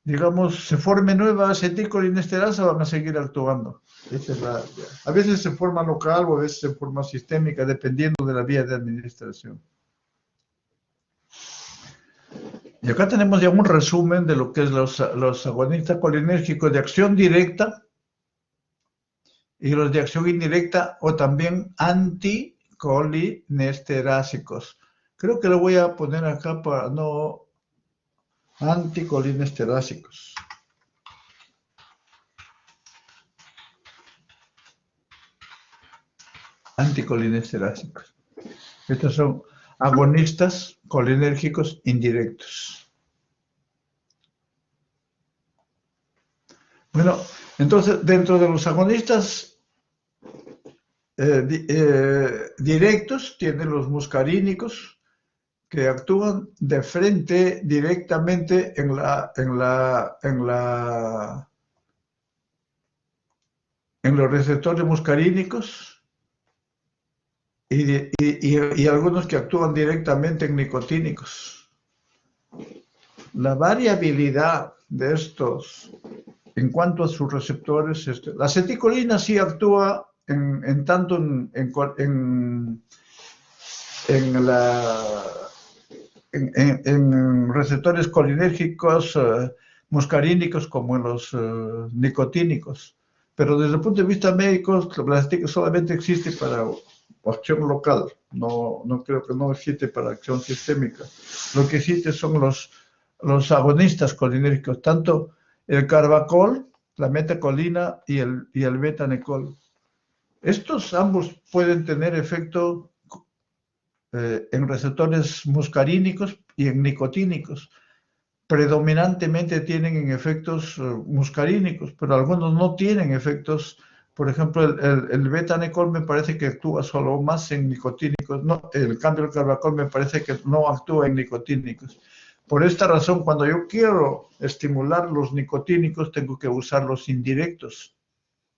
digamos, se forme nueva acetilcolinesterasa, van a seguir actuando. Esa es a veces se forma local o a veces se forma sistémica, dependiendo de la vía de administración. Y acá tenemos ya un resumen de lo que es los agonistas colinérgicos de acción directa y los de acción indirecta o también anticolinesterásicos. Creo que lo voy a poner acá para no... Anticolinesterásicos. Anticolinesterásicos. Estos son agonistas colinérgicos indirectos. Bueno, entonces dentro de los agonistas directos tienen los muscarínicos que actúan de frente directamente en los receptores muscarínicos y algunos que actúan directamente en nicotínicos. La variabilidad de estos en cuanto a sus receptores, la acetilcolina sí actúa en receptores colinérgicos muscarínicos como en los nicotínicos. Pero desde el punto de vista médico, la acetilcolina solamente existe para acción local. No creo que no existe para acción sistémica. Lo que existe son los agonistas colinérgicos, tanto el carbacol, la metacolina y el betanecol. Estos ambos pueden tener efecto en receptores muscarínicos y en nicotínicos. Predominantemente tienen en efectos muscarínicos, pero algunos no tienen efectos. Por ejemplo, el betanecol me parece que actúa solo más en nicotínicos. No, el cambio del carbacol me parece que no actúa en nicotínicos. Por esta razón, cuando yo quiero estimular los nicotínicos, tengo que usar los indirectos,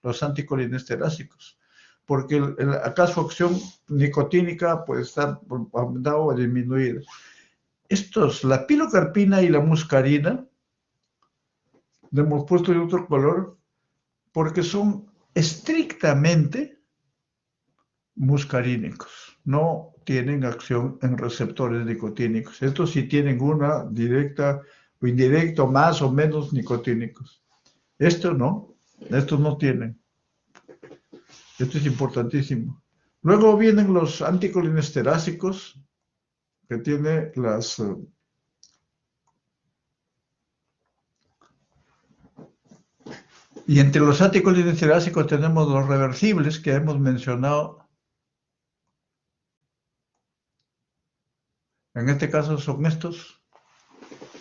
los anticolinesterásicos, porque acá su acción nicotínica puede estar aumentada o disminuida. La pilocarpina y la muscarina, le hemos puesto de otro color, porque son estrictamente muscarínicos, no tienen acción en receptores nicotínicos. Estos sí tienen una directa o indirecta, más o menos nicotínicos. Estos no tienen. Esto es importantísimo. Luego vienen los anticolinesterásicos, que tiene y entre los anticolinesterásicos tenemos los reversibles que hemos mencionado. En este caso son estos: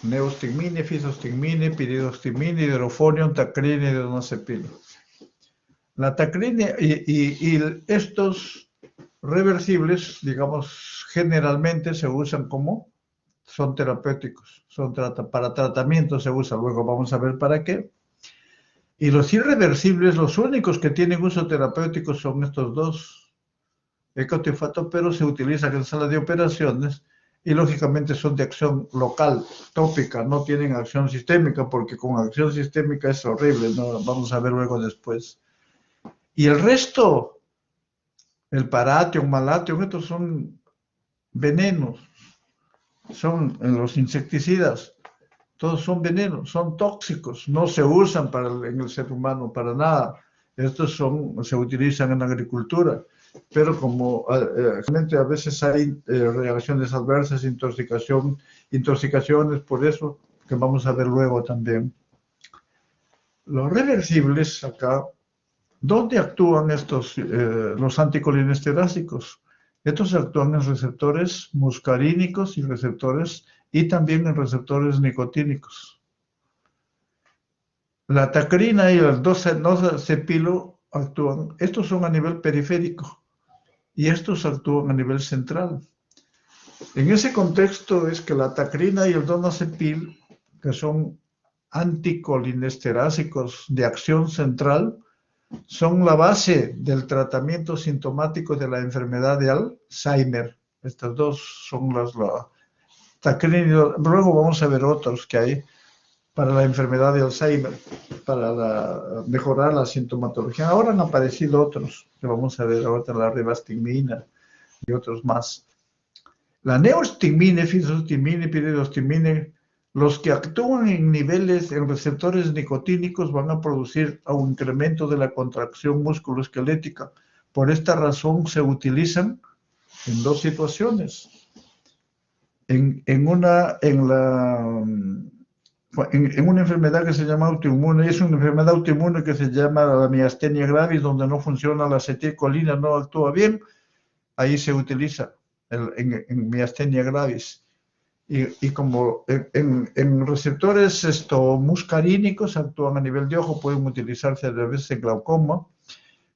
neostigmina, fisostigmina, piridostigmina, hidrofonium, tacrina y donazepina. La tacrina y estos reversibles, digamos, generalmente se usan son terapéuticos, para tratamiento se usan, luego vamos a ver para qué. Y los irreversibles, los únicos que tienen uso terapéutico son estos dos, ecotifato, pero se utilizan en sala de operaciones y lógicamente son de acción local, tópica, no tienen acción sistémica, porque con acción sistémica es horrible, ¿no? Vamos a ver luego después. Y el resto, el paration, malation, estos son venenos, son en los insecticidas, todos son venenos, son tóxicos, no se usan en el ser humano para nada. Estos se utilizan en la agricultura, pero como realmente a veces hay reacciones adversas, intoxicaciones, por eso que vamos a ver luego también. Los reversibles acá, ¿dónde actúan los anticolinesterásicos? Estos actúan en receptores muscarínicos y también en receptores nicotínicos. La tacrina y el 2-cepilo actúan, estos son a nivel periférico y estos actúan a nivel central. En ese contexto es que la tacrina y el donazepil, que son anticolinesterásicos de acción central son la base del tratamiento sintomático de la enfermedad de Alzheimer. Estas dos son las... Luego vamos a ver otros que hay para la enfermedad de Alzheimer, para mejorar la sintomatología. Ahora han aparecido otros, que vamos a ver ahora, la ribastigmina y otros más. La neostigmina, fisostigmina y piridostigmina, los que actúan en niveles, en receptores nicotínicos, van a producir un incremento de la contracción musculoesquelética. Por esta razón se utilizan en dos situaciones. En una enfermedad que se llama autoinmune, es una enfermedad autoinmune que se llama la miastenia gravis, donde no funciona la acetilcolina, no actúa bien, ahí se utiliza en miastenia gravis. Y como en receptores muscarínicos actúan a nivel de ojo, pueden utilizarse a veces en glaucoma,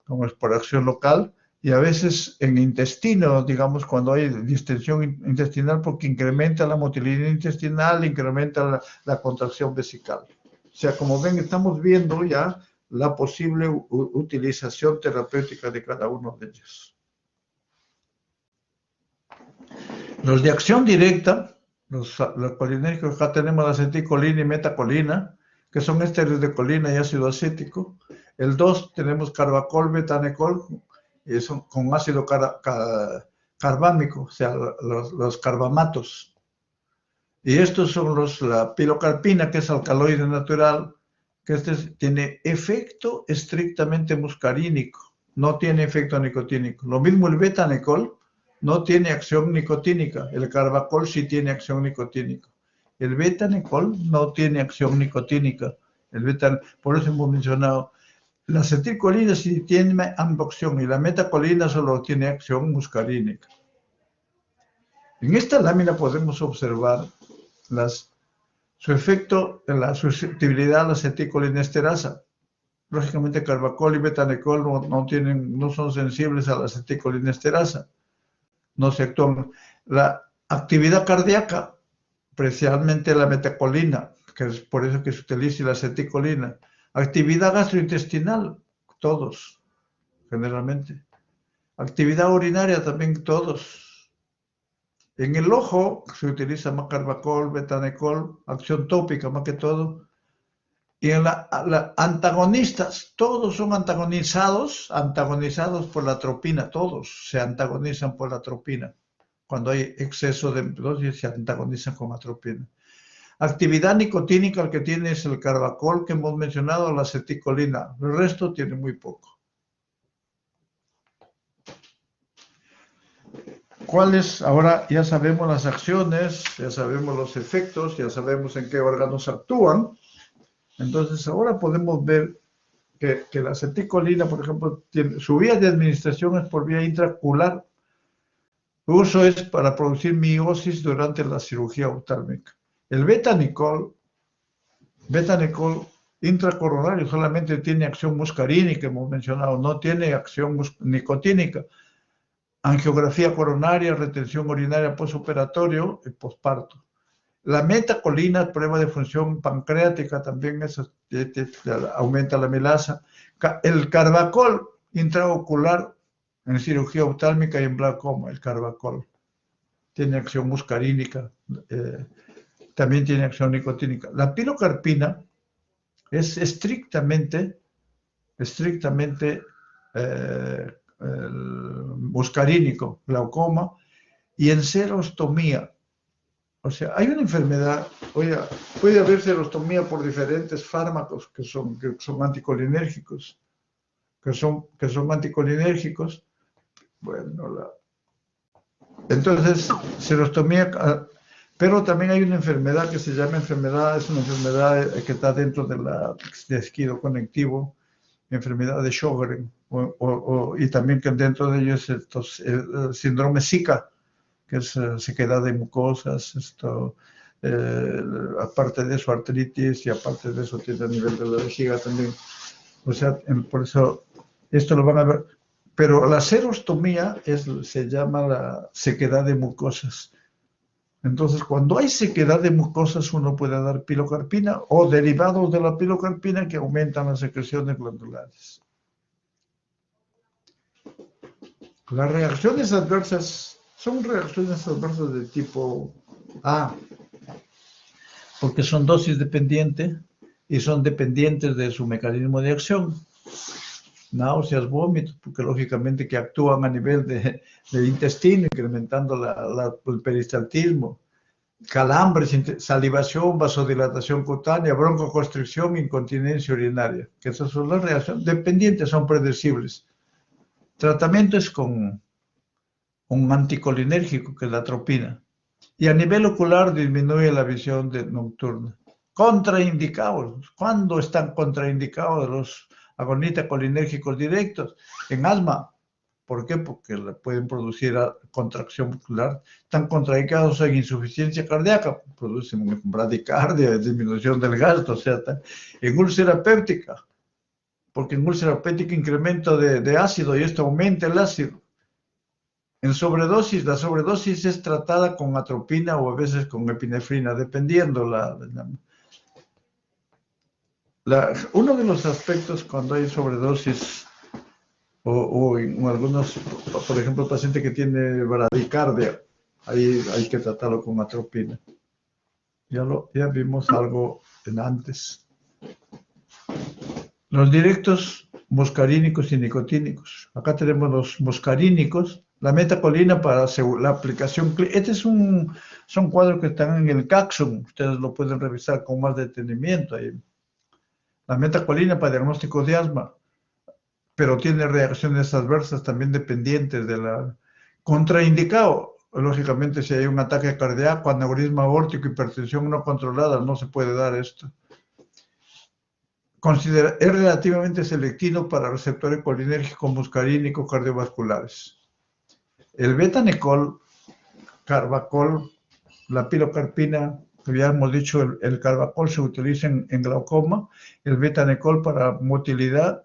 como es por acción local, y a veces en intestino, digamos, cuando hay distensión intestinal, porque incrementa la motilidad intestinal, incrementa la contracción vesical. O sea, como ven, estamos viendo ya la posible utilización terapéutica de cada uno de ellos. Los de acción directa, los colinérgicos, acá tenemos la acetilcolina y metacolina, que son ésteres de colina y ácido acético. El 2 tenemos carbacol, betanecol, y son con ácido carbámico, o sea, los carbamatos. Y estos son la pilocarpina, que es alcaloide natural, que tiene efecto estrictamente muscarínico, no tiene efecto nicotínico. Lo mismo el betanecol, no tiene acción nicotínica. El carbacol sí tiene acción nicotínica. El betanecol no tiene acción nicotínica. Por eso hemos mencionado, la acetilcolina sí tiene amboxión y la metacolina solo tiene acción muscarínica. En esta lámina podemos observar su efecto en la susceptibilidad a la acetilcolinesterasa. Lógicamente, carbacol y betanecol no son sensibles a la acetilcolinesterasa. No se actúan. La actividad cardíaca, especialmente la metacolina, que es por eso que se utiliza la acetilcolina. Actividad gastrointestinal, todos, generalmente. Actividad urinaria también, todos. En el ojo se utiliza más carbacol, betanecol, acción tópica más que todo. Y en antagonistas, todos son antagonizados por la atropina, todos se antagonizan por la atropina. Cuando hay exceso de dosis se antagonizan con atropina. Actividad nicotínica, el que tiene es el carbacol que hemos mencionado, la acetilcolina. El resto tiene muy poco. ¿Cuáles? Ahora ya sabemos las acciones, ya sabemos los efectos, ya sabemos en qué órganos actúan. Entonces ahora podemos ver que la acetilcolina, por ejemplo, su vía de administración es por vía intraocular. Su uso es para producir miosis durante la cirugía oftálmica. El betanecol intracoronario solamente tiene acción muscarínica, hemos mencionado, no tiene acción nicotínica. Angiografía coronaria, retención urinaria postoperatorio y posparto. La metacolina, prueba de función pancreática, también aumenta la milasa. El carbacol intraocular en cirugía oftálmica y en glaucoma, el carbacol. Tiene acción muscarínica, también tiene acción nicotínica. La pilocarpina es estrictamente muscarínico, glaucoma, y en serostomía. O sea, hay una enfermedad, puede haber serostomía por diferentes fármacos que son anticolinérgicos, Bueno, entonces, serostomía, pero también hay una enfermedad que se llama es una enfermedad que está dentro de tejido conectivo, enfermedad de Sjögren, y también que dentro de ellos el síndrome Zika, que es sequedad de mucosas, aparte de eso artritis, y aparte de eso tiene a nivel de la vejiga también. O sea, por eso esto lo van a ver. Pero la serostomía se llama la sequedad de mucosas. Entonces, cuando hay sequedad de mucosas, uno puede dar pilocarpina o derivados de la pilocarpina que aumentan las secreciones glandulares. Las reacciones adversas son reacciones adversas de tipo A, porque son dosis dependientes y son dependientes de su mecanismo de acción. Náuseas, vómitos, porque lógicamente que actúan a nivel del intestino, incrementando el peristaltismo, calambres, salivación, vasodilatación cutánea, broncoconstricción, incontinencia urinaria, que esas son las reacciones dependientes, son predecibles. Tratamiento es con un anticolinérgico, que es la atropina, y a nivel ocular disminuye la visión nocturna. Contraindicados. ¿Cuándo están contraindicados los agonistas colinérgicos directos? En asma. ¿Por qué? Porque pueden producir contracción muscular. Están contraindicados en insuficiencia cardíaca, producen bradicardia, disminución del gasto, o sea, en úlcera péptica, porque en úlcera péptica incremento de ácido y esto aumenta el ácido. En sobredosis, la sobredosis es tratada con atropina o a veces con epinefrina, dependiendo uno de los aspectos cuando hay sobredosis o en algunos, por ejemplo, el paciente que tiene bradicardia, ahí hay que tratarlo con atropina. Ya vimos algo antes. Los directos muscarínicos y nicotínicos. Acá tenemos los muscarínicos, la metacolina para la aplicación. Este son cuadros que están en el Caxon. Ustedes lo pueden revisar con más detenimiento ahí. La metacolina para diagnóstico de asma, pero tiene reacciones adversas también dependientes de la... Contraindicado, lógicamente, si hay un ataque cardíaco, aneurisma aórtico, hipertensión no controlada, no se puede dar esto. Es relativamente selectivo para receptores colinérgicos muscarínicos cardiovasculares. El betanecol, carbacol, la pilocarpina, que ya hemos dicho, el carbacol se utiliza en glaucoma, el betanecol para motilidad,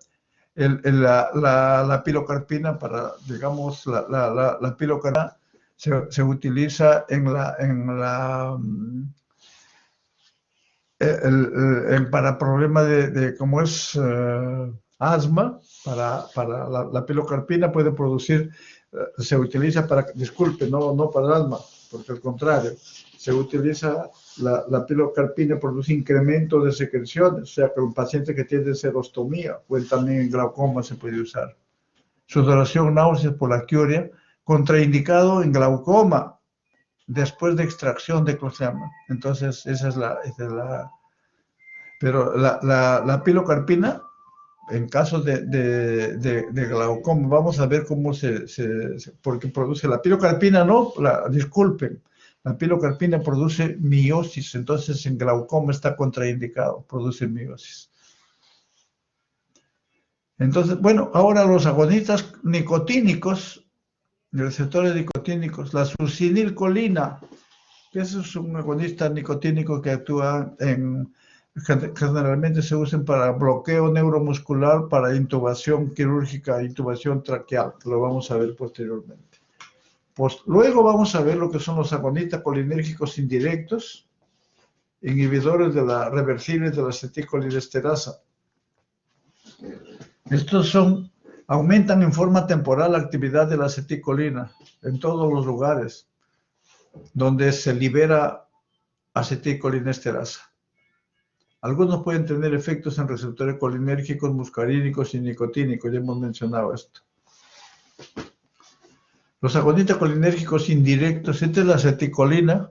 la pilocarpina para, digamos, la pilocarpina se utiliza para problemas de como es asma, para la pilocarpina puede producir, se utiliza para, disculpe, no para el asma, porque al contrario, se utiliza la pilocarpina, produce incremento de secreciones, o sea que un paciente que tiene serostomía, o también en glaucoma se puede usar. Sudoración, náuseas, poliaquiuria, contraindicado en glaucoma, después de extracción de closema. Entonces, esa es la pero la pilocarpina, en caso de glaucoma, vamos a ver cómo porque produce la pilocarpina, disculpen, la pilocarpina produce miosis, entonces en glaucoma está contraindicado, produce miosis. Entonces, bueno, ahora los agonistas nicotínicos, receptores nicotínicos, la succinilcolina, que eso es un agonista nicotínico que actúa generalmente se usan para bloqueo neuromuscular, para intubación quirúrgica, intubación traqueal, que lo vamos a ver posteriormente. Pues luego vamos a ver lo que son los agonistas colinérgicos indirectos, inhibidores de la reversibles de la acetilcolinesterasa. Estos aumentan en forma temporal la actividad de la acetilcolina en todos los lugares donde se libera acetilcolinesterasa. Algunos pueden tener efectos en receptores colinérgicos, muscarínicos y nicotínicos, ya hemos mencionado esto. Los agonistas colinérgicos indirectos, esta es la acetilcolina,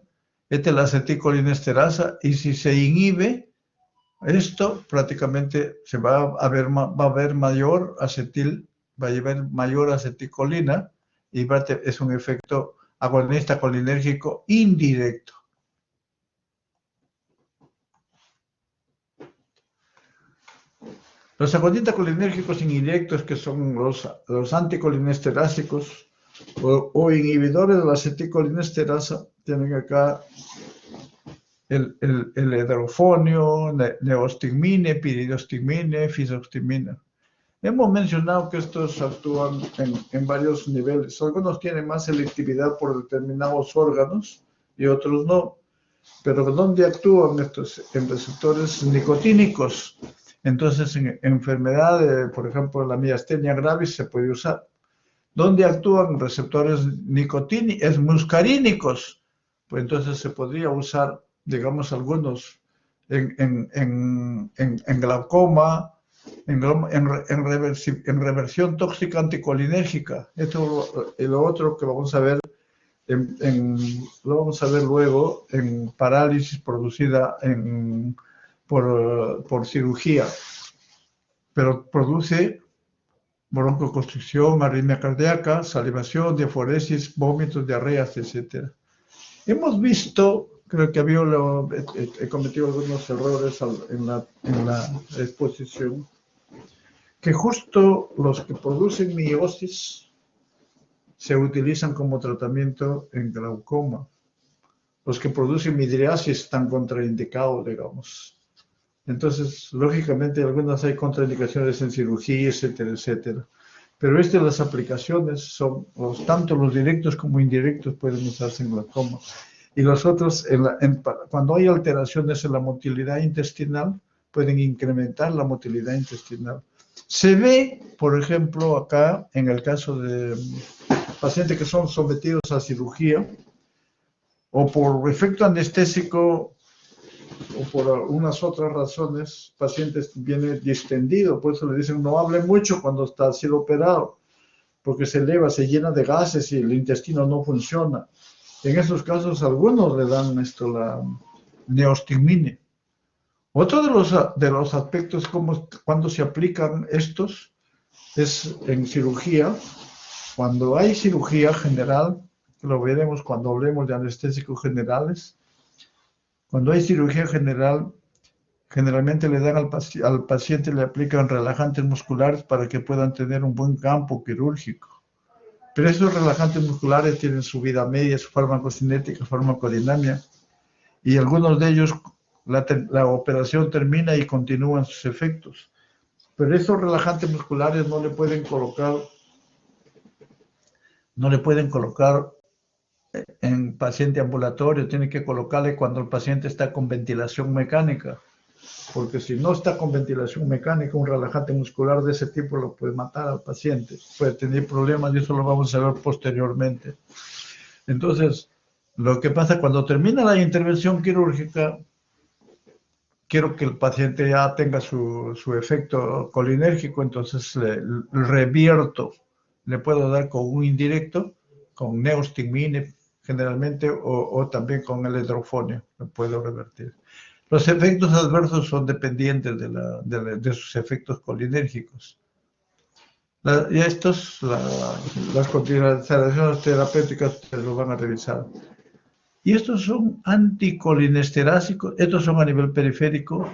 esta es la acetilcolinesterasa, y si se inhibe esto, prácticamente va a haber mayor acetilcolina, y es un efecto agonista colinérgico indirecto. Los agonistas colinérgicos indirectos, que son los anticolinesterásicos o inhibidores de la acetilcolinesterasa, tienen acá el edrofonio, neostigmina, piridostigmina, fisoxtimina. Hemos mencionado que estos actúan en varios niveles. Algunos tienen más selectividad por determinados órganos y otros no. Pero ¿dónde actúan estos? En receptores nicotínicos. Entonces, en enfermedad, por ejemplo, la miastenia gravis se puede usar. ¿Dónde actúan receptores muscarínicos? Pues entonces se podría usar, digamos, algunos en glaucoma, en reversión tóxica anticolinérgica. Esto y lo otro que vamos a ver lo vamos a ver luego en parálisis producida por cirugía, pero produce broncoconstricción, arritmia cardíaca, salivación, diaforesis, vómitos, diarreas, etc. Hemos visto, creo que he cometido algunos errores en la exposición, que justo los que producen miosis se utilizan como tratamiento en glaucoma. Los que producen midriasis están contraindicados, digamos. Entonces, lógicamente, algunas hay contraindicaciones en cirugía, etcétera, etcétera. Pero las aplicaciones son, tanto los directos como indirectos pueden usarse en glaucoma. Y los otros, cuando hay alteraciones en la motilidad intestinal, pueden incrementar la motilidad intestinal. Se ve, por ejemplo, acá, en el caso de pacientes que son sometidos a cirugía, o por efecto anestésico, o por unas otras razones, pacientes viene distendido, por eso le dicen no hable mucho cuando está siendo operado, porque se eleva, se llena de gases y el intestino no funciona. En esos casos, algunos le dan la neostigmine. Otro de los aspectos cuando se aplican estos es en cirugía. Cuando hay cirugía general, lo veremos cuando hablemos de anestésicos generales, cuando hay cirugía general, generalmente le dan al paciente, le aplican relajantes musculares para que puedan tener un buen campo quirúrgico. Pero esos relajantes musculares tienen su vida media, su farmacocinética, farmacodinamia, y algunos de ellos la operación termina y continúan sus efectos. Pero esos relajantes musculares no le pueden colocar en paciente ambulatorio, tiene que colocarle cuando el paciente está con ventilación mecánica, porque si no está con ventilación mecánica, un relajante muscular de ese tipo lo puede matar al paciente, puede tener problemas y eso lo vamos a ver posteriormente. Entonces, lo que pasa cuando termina la intervención quirúrgica, quiero que el paciente ya tenga su efecto colinérgico, entonces le revierto, le puedo dar con un indirecto, con neostigmine generalmente, o también con el hidrofonio, lo puedo revertir. Los efectos adversos son dependientes de sus efectos colinérgicos. Y las consideraciones terapéuticas ustedes lo van a revisar. Y estos son anticolinesterásicos, estos son a nivel periférico,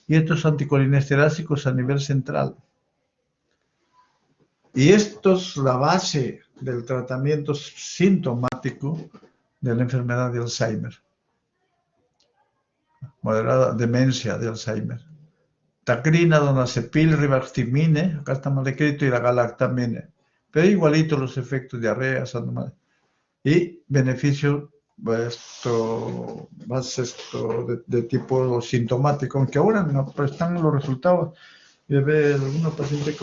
y estos anticolinesterásicos a nivel central. Y esto es la base del tratamiento sintomático de la enfermedad de Alzheimer. Moderada demencia de Alzheimer. Tacrina, donazepil, rivaroxaban, acá está mal escrito, y la galactamina. Pero igualito los efectos diarreas, y beneficio de tipo sintomático, aunque ahora no están los resultados. Y ve algunos pacientes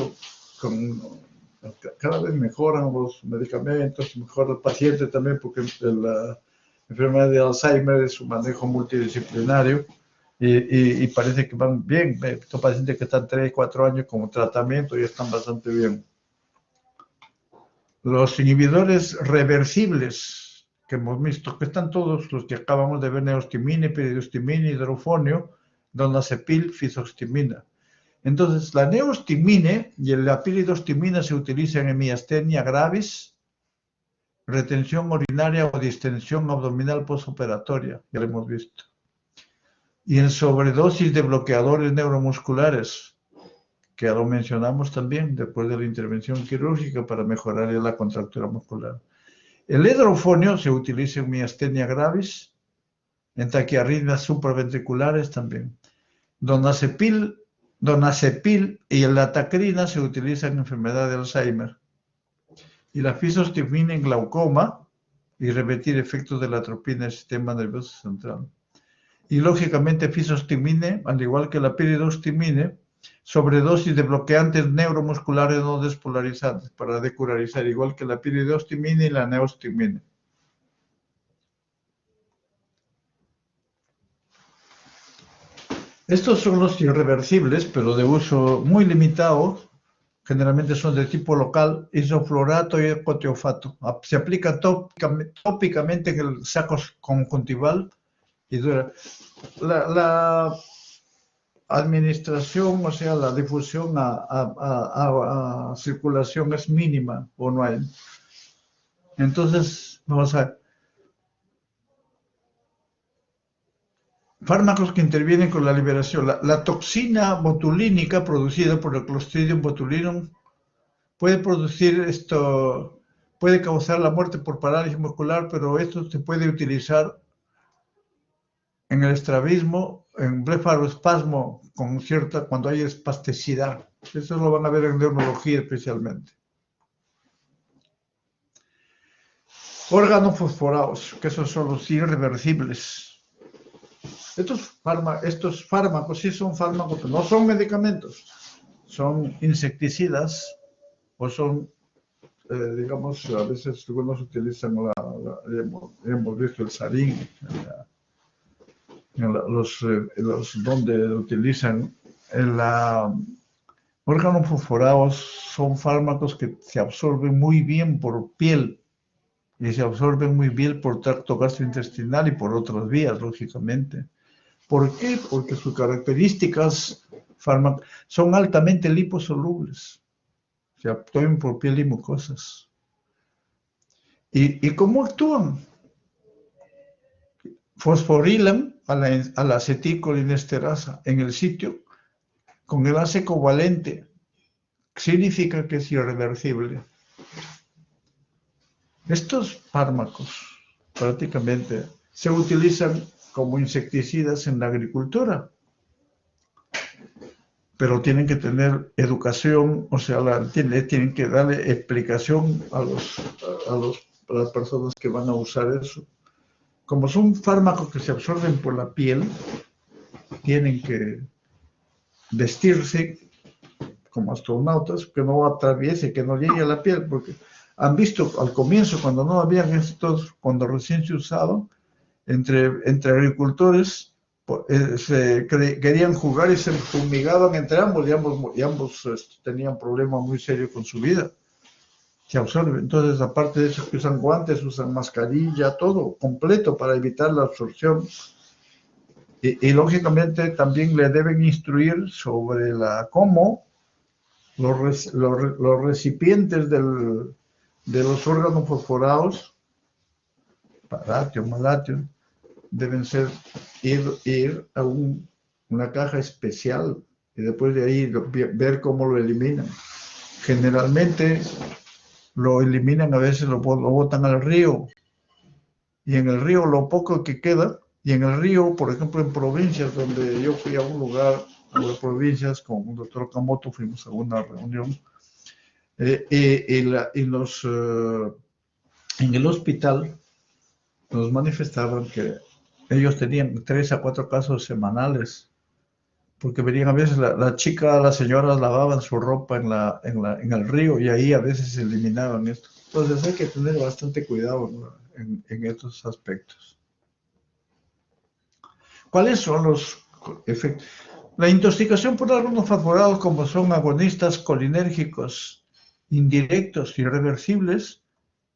cada vez mejoran los medicamentos, mejora el paciente también, porque la enfermedad de Alzheimer es un manejo multidisciplinario y parece que van bien. Estos pacientes que están 3, 4 años como tratamiento y están bastante bien. Los inhibidores reversibles que hemos visto, que están todos los que acabamos de ver, neostigmina, piridoximina, hidrofonio, donazepil, fisoximina. Entonces, la neostigmina y la piridoximina se utilizan en miastenia gravis, retención urinaria o distensión abdominal postoperatoria, ya lo hemos visto. Y en sobredosis de bloqueadores neuromusculares, que ya lo mencionamos también después de la intervención quirúrgica para mejorar la contractura muscular. El hidrofonio se utiliza en miastenia gravis, en taquiarritmias supraventriculares también. Donazepil y la tacrina se utilizan en enfermedad de Alzheimer. Y la fisoximina en glaucoma y revertir efectos de la atropina del sistema nervioso central. Y lógicamente fisostigmine, al igual que la piridostigmine, sobredosis de bloqueantes neuromusculares no despolarizantes para decurarizar, igual que la piridostigmina y la neostigmina. Estos son los irreversibles, pero de uso muy limitado. Generalmente son de tipo local, isoflorato y ecotiofato. Se aplica tópicamente en el saco conjuntival y dura. La administración, o sea, la difusión a circulación es mínima o no hay. Entonces, vamos a ver. Fármacos que intervienen con la liberación. La toxina botulínica producida por el Clostridium botulinum puede puede causar la muerte por parálisis muscular, pero esto se puede utilizar en el estrabismo, en blefaroespasmo, cuando hay espasticidad. Eso lo van a ver en neurología especialmente. Órganos fosforados, que esos son los irreversibles. Estos fármacos sí son fármacos, no son medicamentos, son insecticidas o son, digamos, a veces algunos utilizan hemos visto el sarín, donde utilizan órganos fosforados, son fármacos que se absorben muy bien por piel y se absorben muy bien por tracto gastrointestinal y por otras vías, lógicamente. ¿Por qué? Porque sus características son altamente liposolubles. Se absorben por piel y mucosas. ¿Y cómo actúan? Fosforilan a la acetilcolinesterasa en el sitio con enlace covalente. Significa que es irreversible. Estos fármacos prácticamente se utilizan como insecticidas en la agricultura, pero tienen que tener educación, o sea, tienen que darle explicación a las personas que van a usar eso. Como son fármacos que se absorben por la piel, tienen que vestirse como astronautas, que no atraviese, que no llegue a la piel, porque han visto al comienzo, cuando no habían cuando recién se usaban, entre agricultores querían jugar y se fumigaban entre ambos, y ambos tenían problemas muy serios con su vida. Se absorbe. Entonces, aparte de eso, que usan guantes, usan mascarilla, todo completo para evitar la absorción. Y lógicamente también le deben instruir sobre cómo los recipientes de los órganos fosforados, paratio, malatio, deben ir a una caja especial y después de ahí ver cómo lo eliminan. Generalmente lo eliminan, a veces lo botan al río, y en el río lo poco que queda, y en el río, por ejemplo, en provincias, donde yo fui a un lugar, a las provincias, con un doctor Kamoto, fuimos a una reunión, en el hospital nos manifestaban que ellos tenían 3 a 4 casos semanales, porque venían a veces las señoras lavaban su ropa en el río y ahí a veces se eliminaban esto. Entonces hay que tener bastante cuidado, ¿no?, en estos aspectos. ¿Cuáles son los efectos? La intoxicación por órganos fosforados, como son agonistas colinérgicos indirectos y reversibles,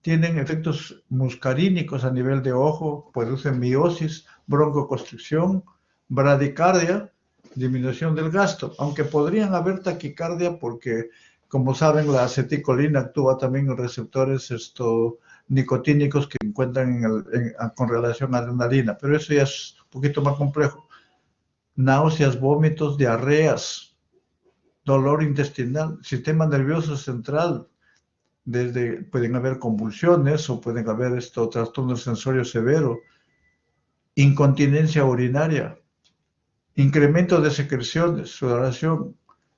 tienen efectos muscarínicos a nivel de ojo, producen miosis, broncoconstricción, bradicardia, disminución del gasto, aunque podrían haber taquicardia porque, como saben, la acetilcolina actúa también en receptores nicotínicos que encuentran con relación a adrenalina, pero eso ya es un poquito más complejo. Náuseas, vómitos, diarreas, dolor intestinal, sistema nervioso central, pueden haber convulsiones o pueden haber trastorno sensorio severo, incontinencia urinaria, incremento de secreciones, sudoración,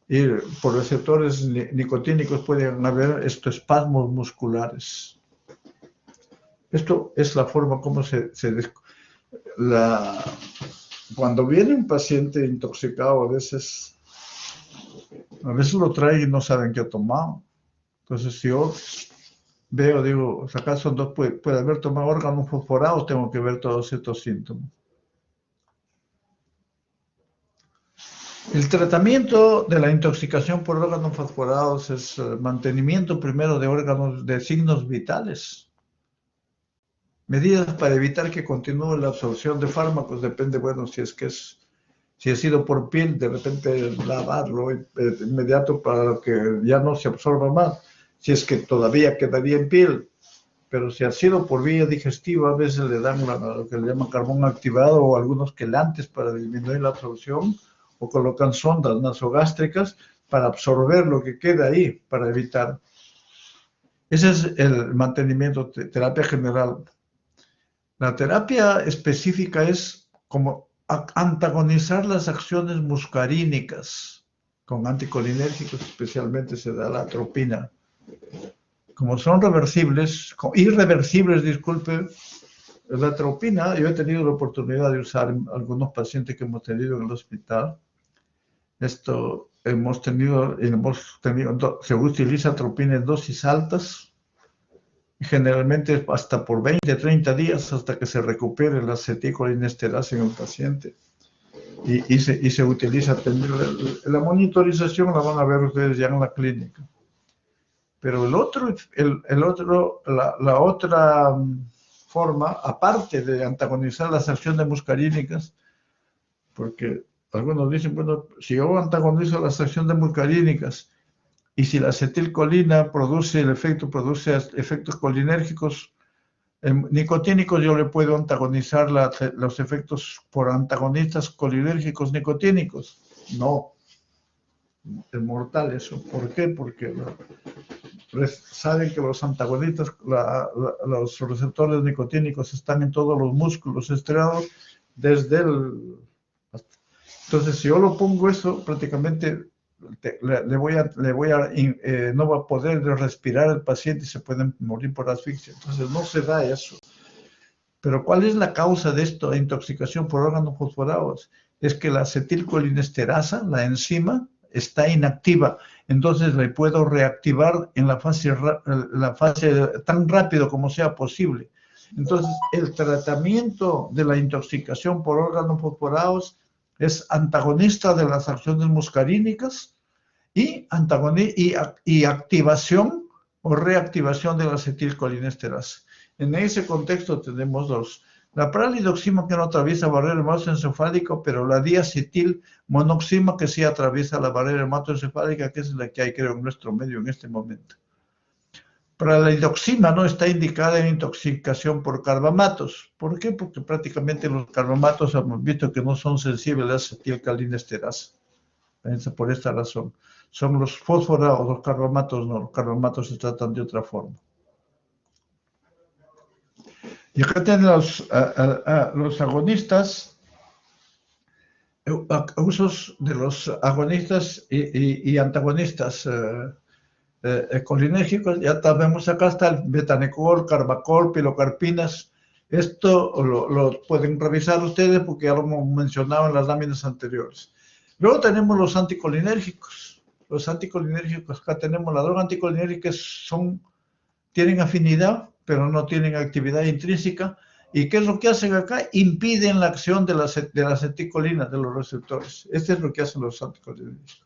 y por receptores nicotínicos pueden haber espasmos musculares. Esto es la forma como cuando viene un paciente intoxicado, a veces lo trae y no saben qué ha tomado. Entonces, si yo veo, digo, ¿acaso no puede haber tomado órganos fosforados? Tengo que ver todos estos síntomas. El tratamiento de la intoxicación por órganos fosforados es mantenimiento primero de órganos, de signos vitales. Medidas para evitar que continúe la absorción de fármacos, depende, bueno, si ha sido por piel, de repente lavarlo inmediato para que ya no se absorba más, si es que todavía quedaría en piel. Pero si ha sido por vía digestiva, a veces le dan lo que le llaman carbón activado o algunos quelantes para disminuir la absorción, o colocan sondas nasogástricas para absorber lo que queda ahí, para evitar. Ese es el mantenimiento, terapia general. La terapia específica es como antagonizar las acciones muscarínicas con anticolinérgicos, especialmente se da la atropina. Como son irreversibles, disculpe, la atropina, yo he tenido la oportunidad de usar en algunos pacientes que hemos tenido en el hospital. Se utiliza atropina en dosis altas, generalmente hasta por 20, 30 días hasta que se recupere la acetilcolinesterasa en el paciente. Y se utiliza también la monitorización, la van a ver ustedes ya en la clínica. Pero la otra forma, aparte de antagonizar las acciones muscarínicas, porque algunos dicen, bueno, si yo antagonizo las acciones muscarínicas y si la acetilcolina produce efectos colinérgicos, nicotínicos, yo le puedo antagonizar los efectos por antagonistas colinérgicos nicotínicos. No, es mortal eso. ¿Por qué? Porque saben que los antagonistas, los receptores nicotínicos están en todos los músculos estriados Entonces, si yo lo pongo eso, prácticamente no va a poder respirar el paciente y se puede morir por asfixia. Entonces, no se da eso. Pero, ¿cuál es la causa de esto, de intoxicación por órganos fosforados? Es que la acetilcolinesterasa, la enzima, está inactiva. Entonces, le puedo reactivar en la fase tan rápido como sea posible. Entonces, el tratamiento de la intoxicación por órganos fosforados es antagonista de las acciones muscarínicas y activación o reactivación de la acetilcolinesterasa. En ese contexto tenemos la pralidoxima, que no atraviesa barrera hematoencefálica, pero la diacetilmonoxima, que sí atraviesa la barrera hematoencefálica, que es la que hay, creo, en nuestro medio en este momento. Pralidoxima no está indicada en intoxicación por carbamatos. ¿Por qué? Porque prácticamente los carbamatos hemos visto que no son sensibles a la acetilcolinesterasa. Por esta razón. Son los fosforados, los carbamatos no. Los carbamatos se tratan de otra forma. Y acá tenemos los agonistas, usos de los agonistas y antagonistas colinérgicos. Ya sabemos, acá está el betanecol, carbacol, pilocarpinas. Esto lo pueden revisar ustedes porque ya lo hemos mencionado en las láminas anteriores. Luego tenemos los anticolinérgicos. Los anticolinérgicos, acá tenemos las drogas anticolinérgicas, tienen afinidad, pero no tienen actividad intrínseca. ¿Y qué es lo que hacen acá? Impiden la acción de la acetilcolina, de los receptores. Este es lo que hacen los anticolinérgicos.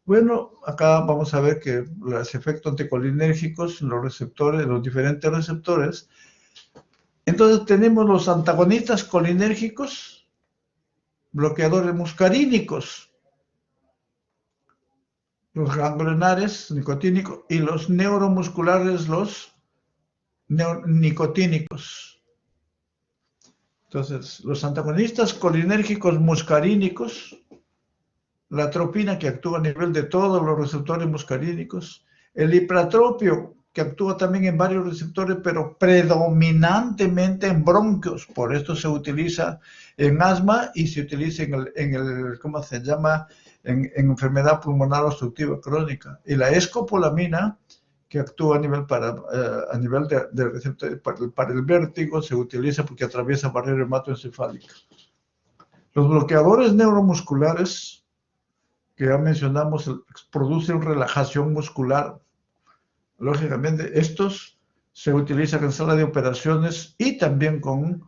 Bueno, acá vamos a ver que los efectos anticolinérgicos, los receptores, los diferentes receptores. Entonces tenemos los antagonistas colinérgicos, bloqueadores muscarínicos, los ganglionares nicotínicos y los neuromusculares, los nicotínicos. Entonces, los antagonistas colinérgicos muscarínicos, la atropina, que actúa a nivel de todos los receptores muscarínicos, el hipratropio, que actúa también en varios receptores, pero predominantemente en bronquios. Por esto se utiliza en asma y se utiliza ¿cómo se llama? En enfermedad pulmonar obstructiva crónica. Y la escopolamina, que actúa a nivel de receptor. Para el vértigo se utiliza porque atraviesa barrera hematoencefálica. Los bloqueadores neuromusculares, que ya mencionamos, producen relajación muscular. Lógicamente, estos se utilizan en sala de operaciones y también con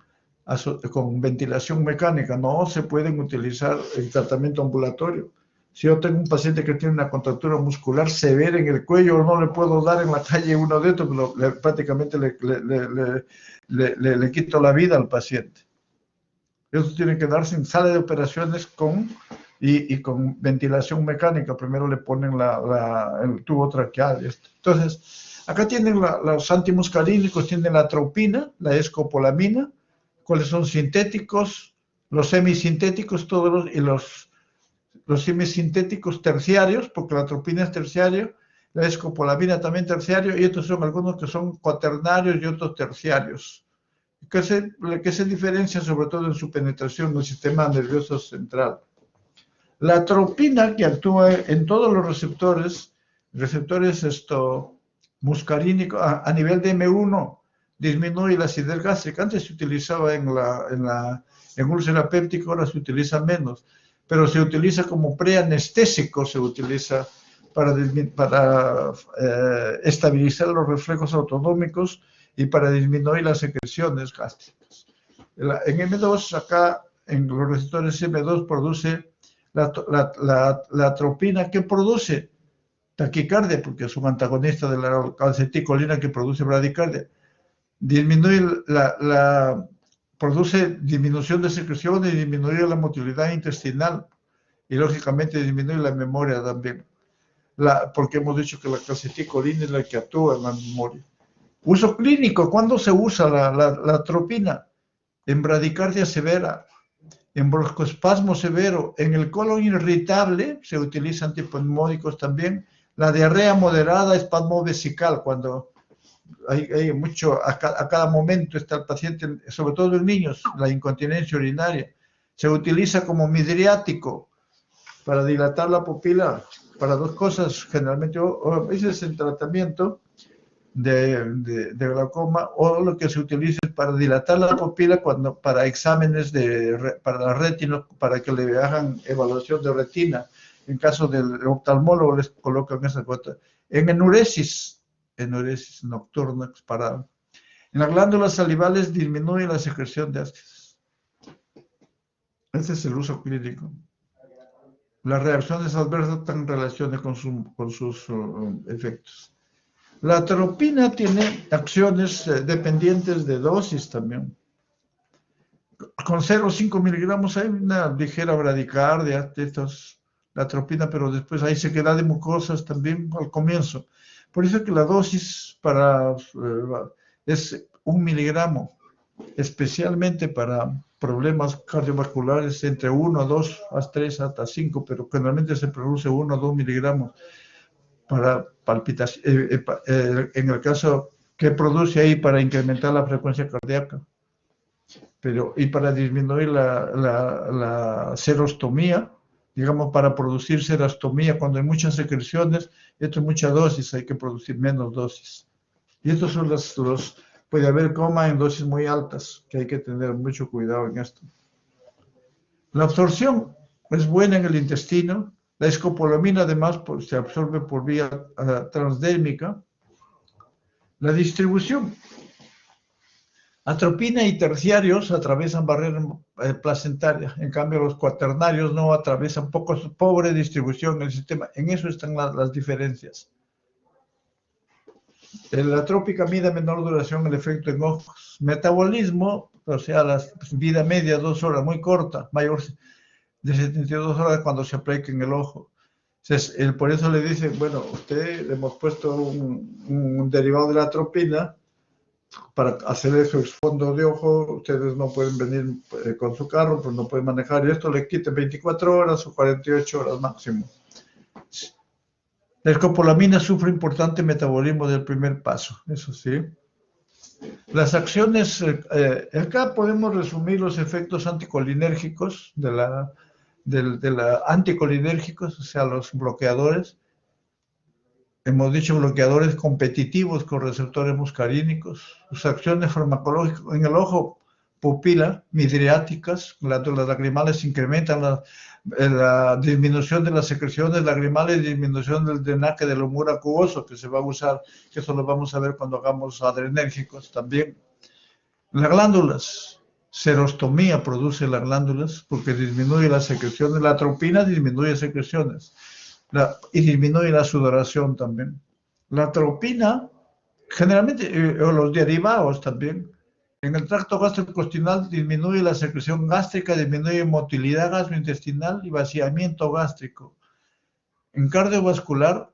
ventilación mecánica. No se pueden utilizar en tratamiento ambulatorio. Si yo tengo un paciente que tiene una contractura muscular severa en el cuello, no le puedo dar en la calle uno de estos, prácticamente le quito la vida al paciente. Eso tiene que darse en sala de operaciones con ventilación mecánica. Primero le ponen el tubo traqueal. Entonces, acá tienen los antimuscarínicos, tienen la atropina, la escopolamina, cuáles son sintéticos, los semisintéticos, y los semisintéticos terciarios, porque la atropina es terciario, la escopolamina también terciario, y estos son algunos que son cuaternarios y otros terciarios. Que se diferencian sobre todo en su penetración en el sistema nervioso central. La atropina, que actúa en todos los receptores muscarínicos, a nivel de M1, disminuye la acidez gástrica. Antes se utilizaba en úlcera péptica, ahora se utiliza menos, pero se utiliza como preanestésico, se utiliza para estabilizar los reflejos autonómicos y para disminuir las secreciones gástricas. En M2, acá en los receptores M2 produce la atropina, que produce taquicardia, porque es un antagonista de la calceticolina que produce bradicardia. Produce disminución de secreciones y disminuye la motilidad intestinal y lógicamente disminuye la memoria también, porque hemos dicho que la calceticolina es la que actúa en la memoria. Uso clínico, ¿cuándo se usa la atropina? En bradicardia severa, en broncoespasmo severo, en el colon irritable se utilizan antipneumónicos también, la diarrea moderada, espasmo vesical, cuando hay mucho, a cada momento está el paciente, sobre todo en niños, la incontinencia urinaria. Se utiliza como midriático para dilatar la pupila, para dos cosas, generalmente, o a veces en tratamiento de glaucoma, o lo que se utiliza es para dilatar la pupila para exámenes para la retina, para que le hagan evaluación de retina. En caso del oftalmólogo les colocan esa gota. En enuresis nocturna, en las glándulas salivales disminuye la secreción de ácidos. Ese es el uso clínico. Las reacciones adversas están en relación con sus efectos. La atropina tiene acciones dependientes de dosis también. Con 0,5 miligramos hay una ligera bradicardia, la atropina, pero después hay sequedad de mucosas también al comienzo. Por eso que la dosis es 1 miligramo, especialmente para problemas cardiovasculares entre 1 a 2, hasta 3, hasta 5, pero generalmente se produce 1 o 2 miligramos para palpitación, en el caso que produce ahí para incrementar la frecuencia cardíaca, y para disminuir la serostomía, digamos, para producir serostomía, cuando hay muchas secreciones, esto es mucha dosis, hay que producir menos dosis. Y estos son puede haber coma en dosis muy altas, que hay que tener mucho cuidado en esto. La absorción es buena en el intestino. La escopolamina, además, se absorbe por vía transdérmica. La distribución. Atropina y terciarios atravesan barrera placentaria. En cambio, los cuaternarios no atravesan, pobre distribución en el sistema. En eso están las diferencias. La atrópica mide menor duración, el efecto en ojos. Metabolismo, o sea, la vida media 2 horas, muy corta, mayor de 72 horas cuando se aplica en el ojo. Entonces, por eso le dicen, bueno, usted le hemos puesto un derivado de la atropina para hacer eso, el fondo de ojo, ustedes no pueden venir con su carro, pues no pueden manejar, y esto le quita 24 horas o 48 horas máximo. La escopolamina sufre importante metabolismo del primer paso, eso sí. Las acciones, acá podemos resumir los efectos anticolinérgicos anticolinérgicos, o sea, los bloqueadores. hemos dicho bloqueadores competitivos con receptores muscarínicos, sus acciones farmacológicas en el ojo, pupila, midriáticas, glándulas lacrimales incrementan la disminución de las secreciones lacrimales y disminución del drenaje del humor acuoso, que se va a usar, que eso lo vamos a ver cuando hagamos adrenérgicos también. Las glándulas, serostomía produce las glándulas porque disminuye las secreciones, la atropina disminuye secreciones y disminuye la sudoración también. La atropina, generalmente, o los derivados también, en el tracto gastrointestinal disminuye la secreción gástrica, disminuye motilidad gastrointestinal y vaciamiento gástrico. En cardiovascular,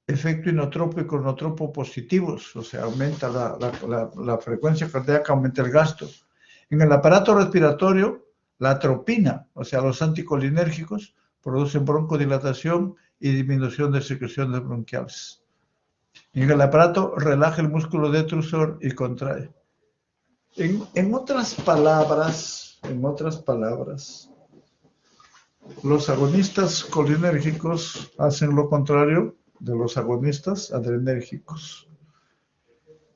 efecto inotropo y cronotropo positivos, o sea, aumenta la frecuencia cardíaca, aumenta el gasto. En el aparato respiratorio, la atropina, o sea, los anticolinérgicos, producen broncodilatación y disminución de secreciones bronquiales. En el aparato, relaja el músculo detrusor y contrae. En otras palabras, los agonistas colinérgicos hacen lo contrario de los agonistas adrenérgicos.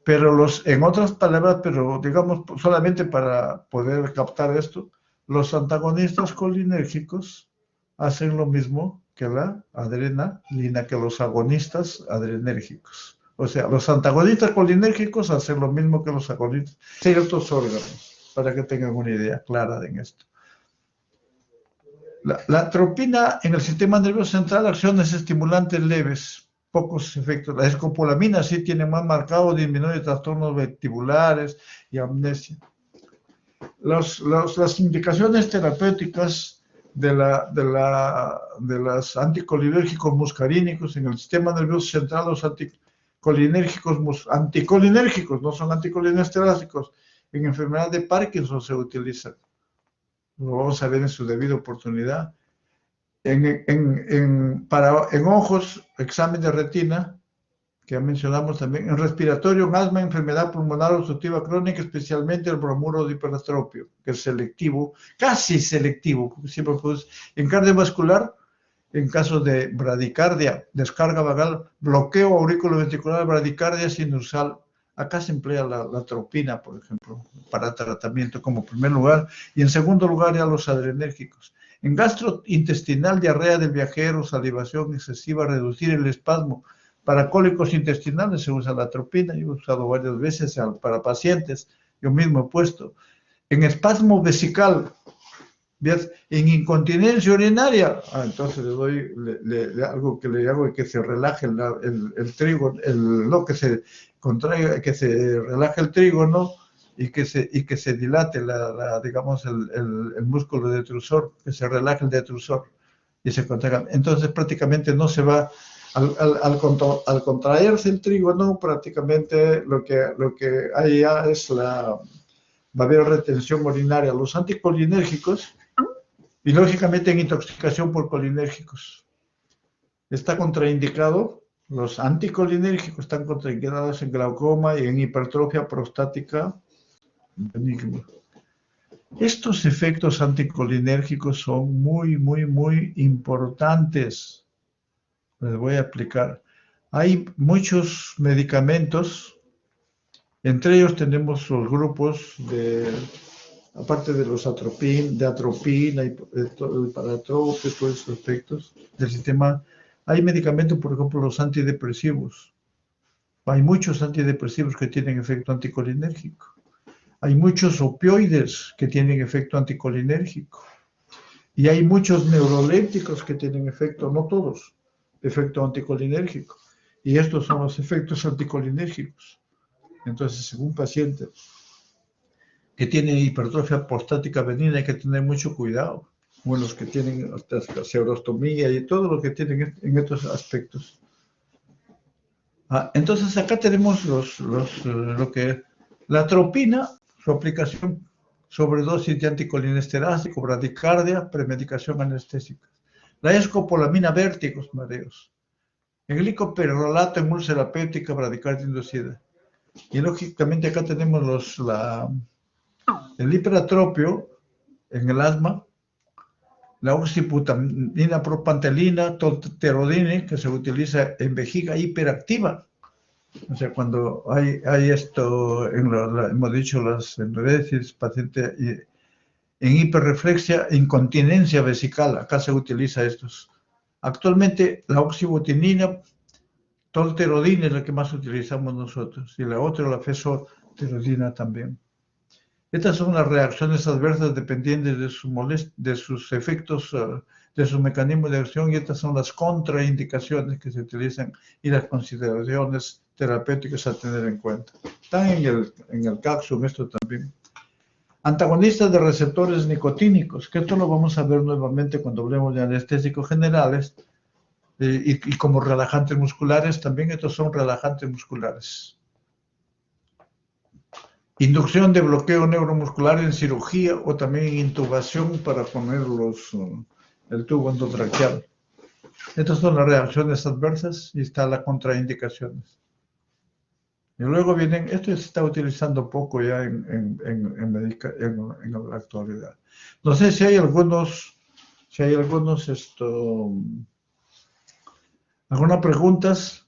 Pero en otras palabras, pero digamos solamente para poder captar esto, los antagonistas colinérgicos hacen lo mismo que la adrenalina, que los agonistas adrenérgicos. O sea, los antagonistas colinérgicos hacen lo mismo que los agonistas, ciertos órganos, para que tengan una idea clara en esto. La atropina en el sistema nervioso central, acciones estimulantes leves, pocos efectos. La escopolamina sí tiene más marcado, disminuye trastornos vestibulares y amnesia. Las indicaciones terapéuticas de los anticolinérgicos muscarínicos en el sistema nervioso central, los anticolinérgicos, no son anticolinesterásicos, en enfermedad de Parkinson se utilizan. Lo vamos a ver en su debida oportunidad. En ojos, examen de retina, que ya mencionamos también. En respiratorio, en asma, enfermedad pulmonar obstructiva crónica, especialmente el bromuro de hipertropio, que es selectivo, casi selectivo, siempre produce. En cardiovascular, en casos de bradicardia, descarga vagal, bloqueo auriculoventricular, bradicardia sinusal. Acá se emplea la atropina, por ejemplo, para tratamiento como primer lugar. Y en segundo lugar ya los adrenérgicos. En gastrointestinal, diarrea del viajero, salivación excesiva, reducir el espasmo. Para cólicos intestinales se usa la atropina. Yo he usado varias veces para pacientes. Yo mismo he puesto. En espasmo vesical, en incontinencia urinaria, entonces le doy algo que le hago y que se relaje el trígono, no que se contraiga, que se relaje el trígono y que se dilate digamos el músculo detrusor, que se relaje el detrusor y se contraiga. Entonces prácticamente no se va, al contraerse el trígono, prácticamente lo que hay ya es va a haber retención urinaria. Los anticolinérgicos, y lógicamente en intoxicación por colinérgicos. Está contraindicado, los anticolinérgicos están contraindicados en glaucoma y en hipertrofia prostática benigna. Estos efectos anticolinérgicos son muy, muy, muy importantes. Les voy a explicar. Hay muchos medicamentos, entre ellos tenemos los grupos aparte de los de atropina y el paratropio, todos esos efectos del sistema, hay medicamentos, por ejemplo, los antidepresivos. Hay muchos antidepresivos que tienen efecto anticolinérgico. Hay muchos opioides que tienen efecto anticolinérgico. Y hay muchos neurolépticos que tienen efecto, no todos, efecto anticolinérgico. Y estos son los efectos anticolinérgicos. Entonces, según un paciente que tiene hipertrofia prostática benigna, hay que tener mucho cuidado, como los que tienen serostomía y todo lo que tienen en estos aspectos. Entonces acá tenemos la atropina, su aplicación, sobredosis de anticolinesterásico, bradicardia, premedicación anestésica. La escopolamina, vértigos, mareos. El glicoperrolato en úlcera péptica, bradicardia inducida. Y lógicamente acá tenemos el hiperatropio en el asma, la oxybutanina propantelina, tolterodine, que se utiliza en vejiga hiperactiva. O sea, cuando hay esto, hemos dicho, en redes, paciente en hiperreflexia, incontinencia vesical, acá se utiliza estos. Actualmente, la oxybutanina, tolterodina es la que más utilizamos nosotros, y la otra, la fesoterodina también. Estas son las reacciones adversas dependientes de sus efectos, de su mecanismo de acción, y estas son las contraindicaciones que se utilizan y las consideraciones terapéuticas a tener en cuenta. Están en el Capsum esto también. Antagonistas de receptores nicotínicos, que esto lo vamos a ver nuevamente cuando hablemos de anestésicos generales, y como relajantes musculares, también estos son relajantes musculares. Inducción de bloqueo neuromuscular en cirugía o también en intubación para poner el tubo endotraqueal. Estas son las reacciones adversas y están las contraindicaciones. Y luego vienen, esto se está utilizando poco ya en la actualidad. No sé si hay algunas preguntas,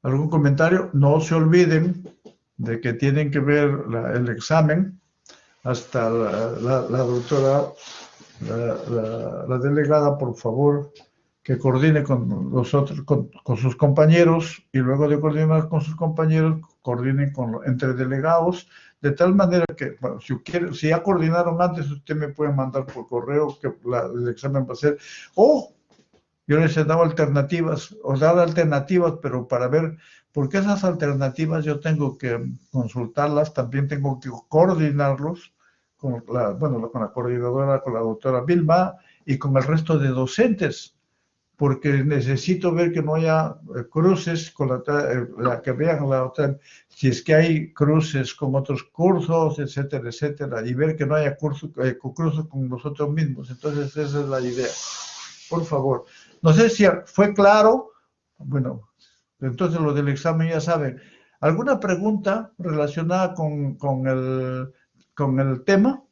algún comentario. No se olviden de que tienen que ver el examen. Hasta la doctora, la delegada, por favor, que coordine con nosotros, con sus compañeros, y luego de coordinar con sus compañeros, coordinen entre delegados, de tal manera que, bueno, si ya coordinaron antes, usted me puede mandar por correo que el examen va a ser, yo les he dado alternativas, pero para ver, porque esas alternativas yo tengo que consultarlas, también tengo que coordinarlos con la coordinadora, con la doctora Vilma y con el resto de docentes, porque necesito ver que no haya cruces con la que vean la otra, si es que hay cruces con otros cursos, etcétera, etcétera, y ver que no haya cruces con nosotros mismos. Entonces esa es la idea. Por favor. No sé si fue claro. Bueno, entonces lo del examen ya saben. ¿Alguna pregunta relacionada con el tema?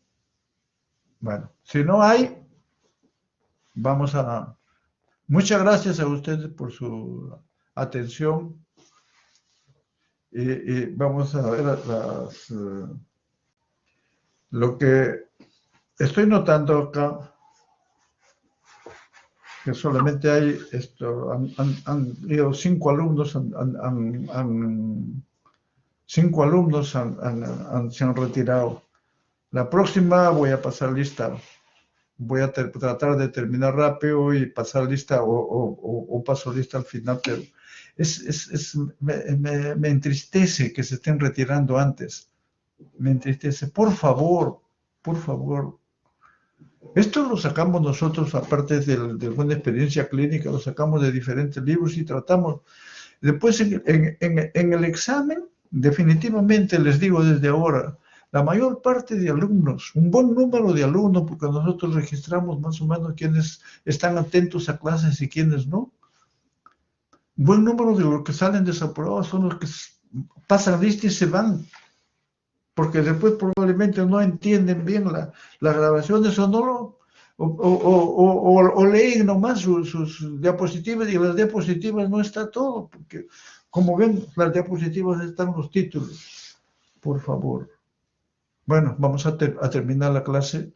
Bueno, si no hay, vamos a... Muchas gracias a ustedes por su atención. Y vamos a ver lo que estoy notando acá, que solamente hay han ido 5 alumnos, 5 alumnos se han retirado. La próxima voy a pasar lista. Voy a tratar de terminar rápido y pasar lista o paso lista al final, pero me entristece que se estén retirando antes. Me entristece. Por favor. Esto lo sacamos nosotros, aparte de alguna experiencia clínica, lo sacamos de diferentes libros y tratamos. Después, en el examen, definitivamente les digo desde ahora, la mayor parte de alumnos, un buen número de alumnos, porque nosotros registramos más o menos quienes están atentos a clases y quienes no. Un buen número de los que salen desaprobados son los que pasan lista y se van, porque después probablemente no entienden bien las grabaciones o leen nomás sus diapositivas, y en las diapositivas no está todo, porque como ven, las diapositivas están los títulos. Por favor. Bueno, vamos a terminar la clase.